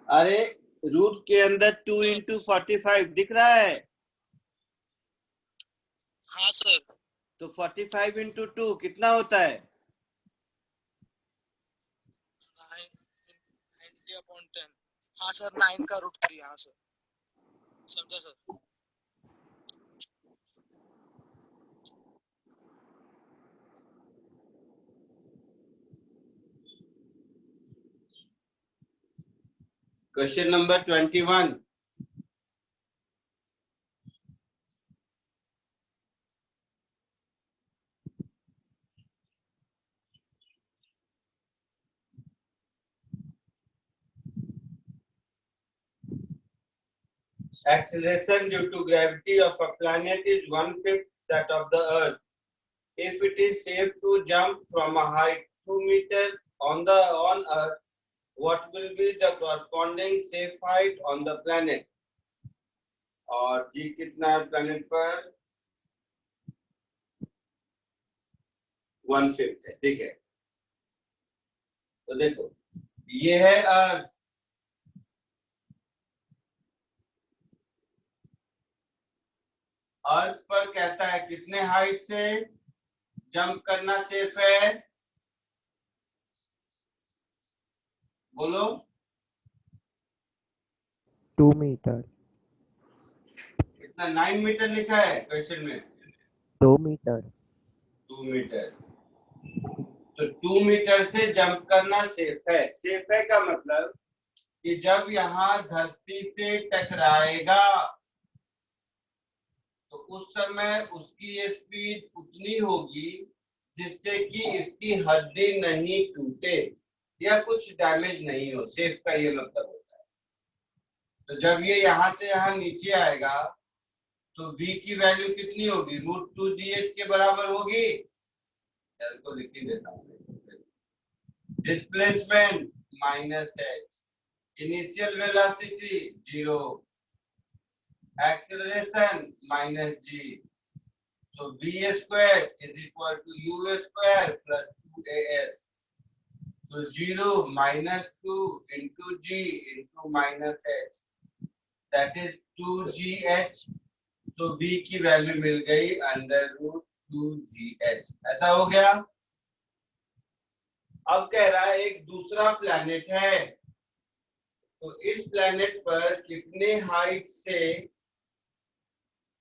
अरे रूट के अंदर 2 × 45 दिख रहा है। हाँ सर। तो 45 × 2 कितना होता है? 90 अपॉन 10। हाँ सर 9 का √3। हाँ सर समझा sir. Question number 21। Acceleration due to gravity of a planet is 1/5 that of the Earth. If it is safe to jump from a height 2 meters on Earth, what will be the corresponding safe height on the planet? और जी कितना है planet पर? 1/5 है, ठीक है। तो देखो ये है अर्थ, अर्थ पर कहता है कितने हाइट से जंप करना सेफ है, बोलो। 2 मीटर। कितना? 9 मीटर लिखा है क्वेश्चन में। 2 मीटर। 2 मीटर। तो 2 मीटर से जंप करना सेफ है। सेफ है का मतलब कि जब यहाँ धरती से टकराएगा तो उस समय उसकी स्पीड उतनी होगी जिससे कि इसकी हड्डी नहीं टूटे या कुछ डैमेज नहीं हो। सेफ का ये मतलब होता है। तो जब ये यहाँ से यहाँ नीचे आएगा तो v की वैल्यू कितनी होगी? √2gh के बराबर होगी। को लिख ही देता हूँ। Displacement -h, initial velocity 0, acceleration -g, so v² = u² + 2as, so 0 -2 × g × -h, that is 2gh, so v की वैल्यू मिल गई √2gh। ऐसा हो गया। अब कह रहा है एक दूसरा प्लैनेट है, तो इस प्लैनेट पर कितने हाइट से,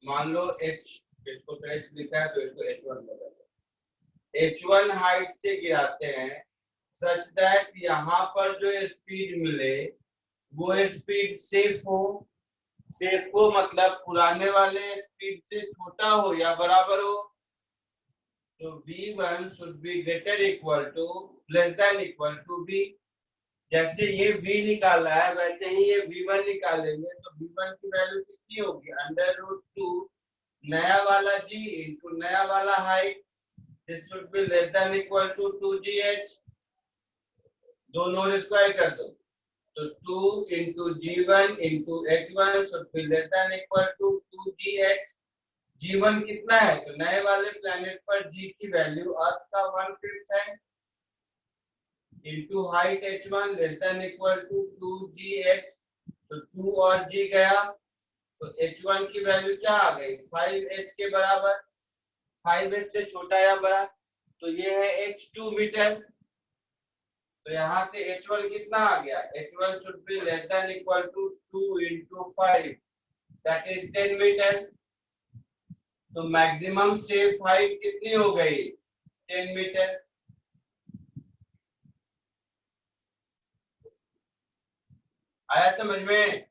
मान लो h, इसको तो h लिखा है तो इसको h1 बदल दो, h1 हाइट से गिराते हैं सच दैट यहाँ पर जो स्पीड मिले वो स्पीड सेफ हो। सेफ हो मतलब पुराने वाले स्पीड से छोटा हो या बराबर हो। So v1 should be greater equal to less than equal to v। जैसे ये v निकाला है वैसे ही ये v1 निकालेंगे, तो v1 की वैल्यू कितनी होगी, √2 नया वाला g इंटू नया वाला height, this should be less than equal to 2gh, दोनों स्क्वायर कर दो, तो 2 into g1 into h1 should be less than equal to 2gh। g1 कितना है, तो नए वाले प्लेनेट पर g की वैल्यू अर्थ का 1/5 है, into height h1 less than equal to 2gh, तो 2 और g गया, तो h1 की वैल्यू क्या आ गई, 5h के बराबर, 5h से छोटा या बड़ा, तो ये है h2 मीटर, तो यहाँ से h1 कितना आ गया, h1 should be less than equal to 2 into 5 that is 10 metre, तो मैक्सिमम सेफ हाइट कितनी हो गई, 10 मीटर। आया समझ में?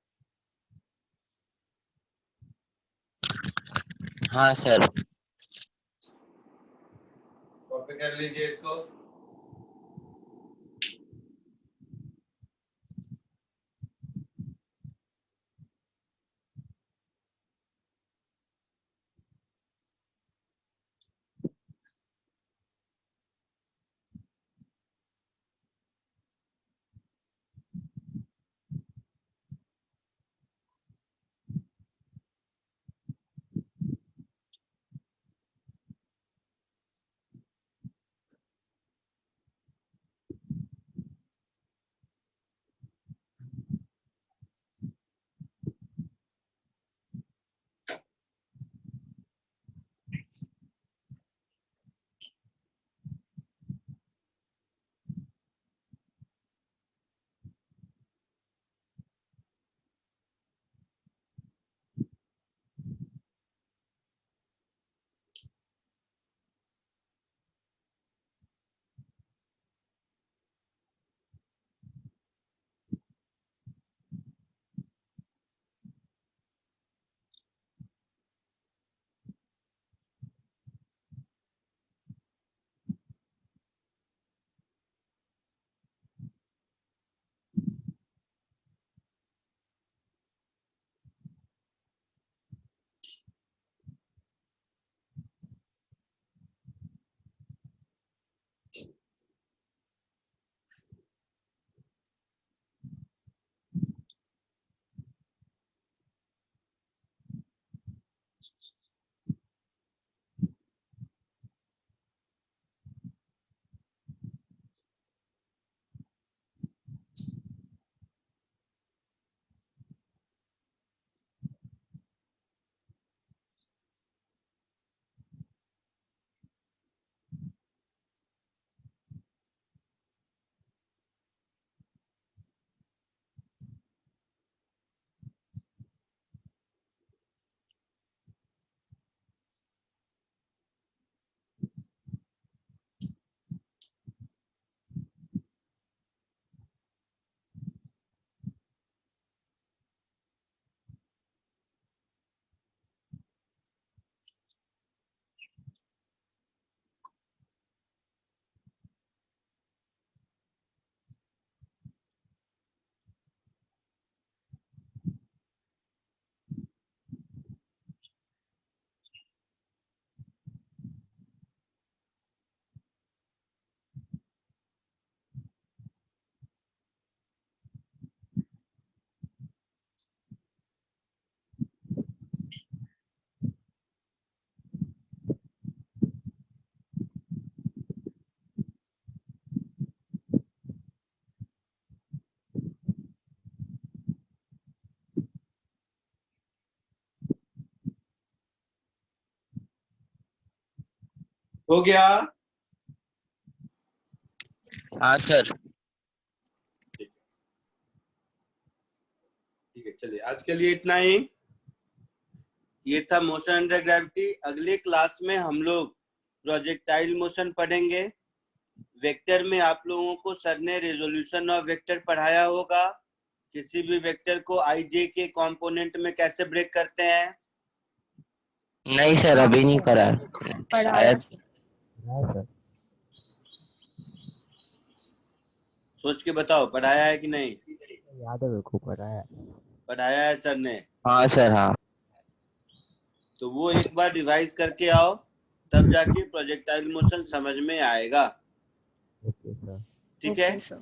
हाँ सर। कॉपी कर लीजिए इसको। हो गया? हाँ सर। ठीक है, चलिए आज के लिए इतना ही। ये था मोशन अंडर ग्रेविटी। अगले क्लास में हम लोग प्रोजेक्टाइल मोशन पढ़ेंगे। वेक्टर में आप लोगों को सर ने रेजोल्यूशन ऑफ वेक्टर पढ़ाया होगा। किसी भी वेक्टर को आई जे के कंपोनेंट में कैसे ब्रेक करते हैं। नहीं सर, अभी नहीं करा। पढ़ाया शायद। हाँ सर। सोच के बताओ, पढ़ाया है कि नहीं? याद है मेरे को, पढ़ा है। पढ़ाया है सर ने? हाँ सर हाँ। तो वो एक बार रिवाइज करके आओ, तब जाके प्रोजेक्टाइल मोशन समझ में आएगा। Okay sir. ठीक है? Okay, sir.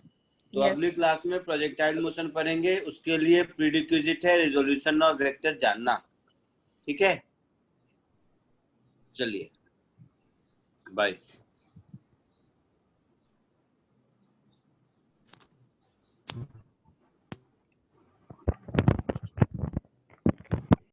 तो अगली क्लास में प्रोजेक्टाइल मोशन पढ़ेंगे, उसके लिए प्रीडिक्विजिट है रिजोल्यूशन ऑफ वेक्टर जानना। ठीक है, चलिए बाय।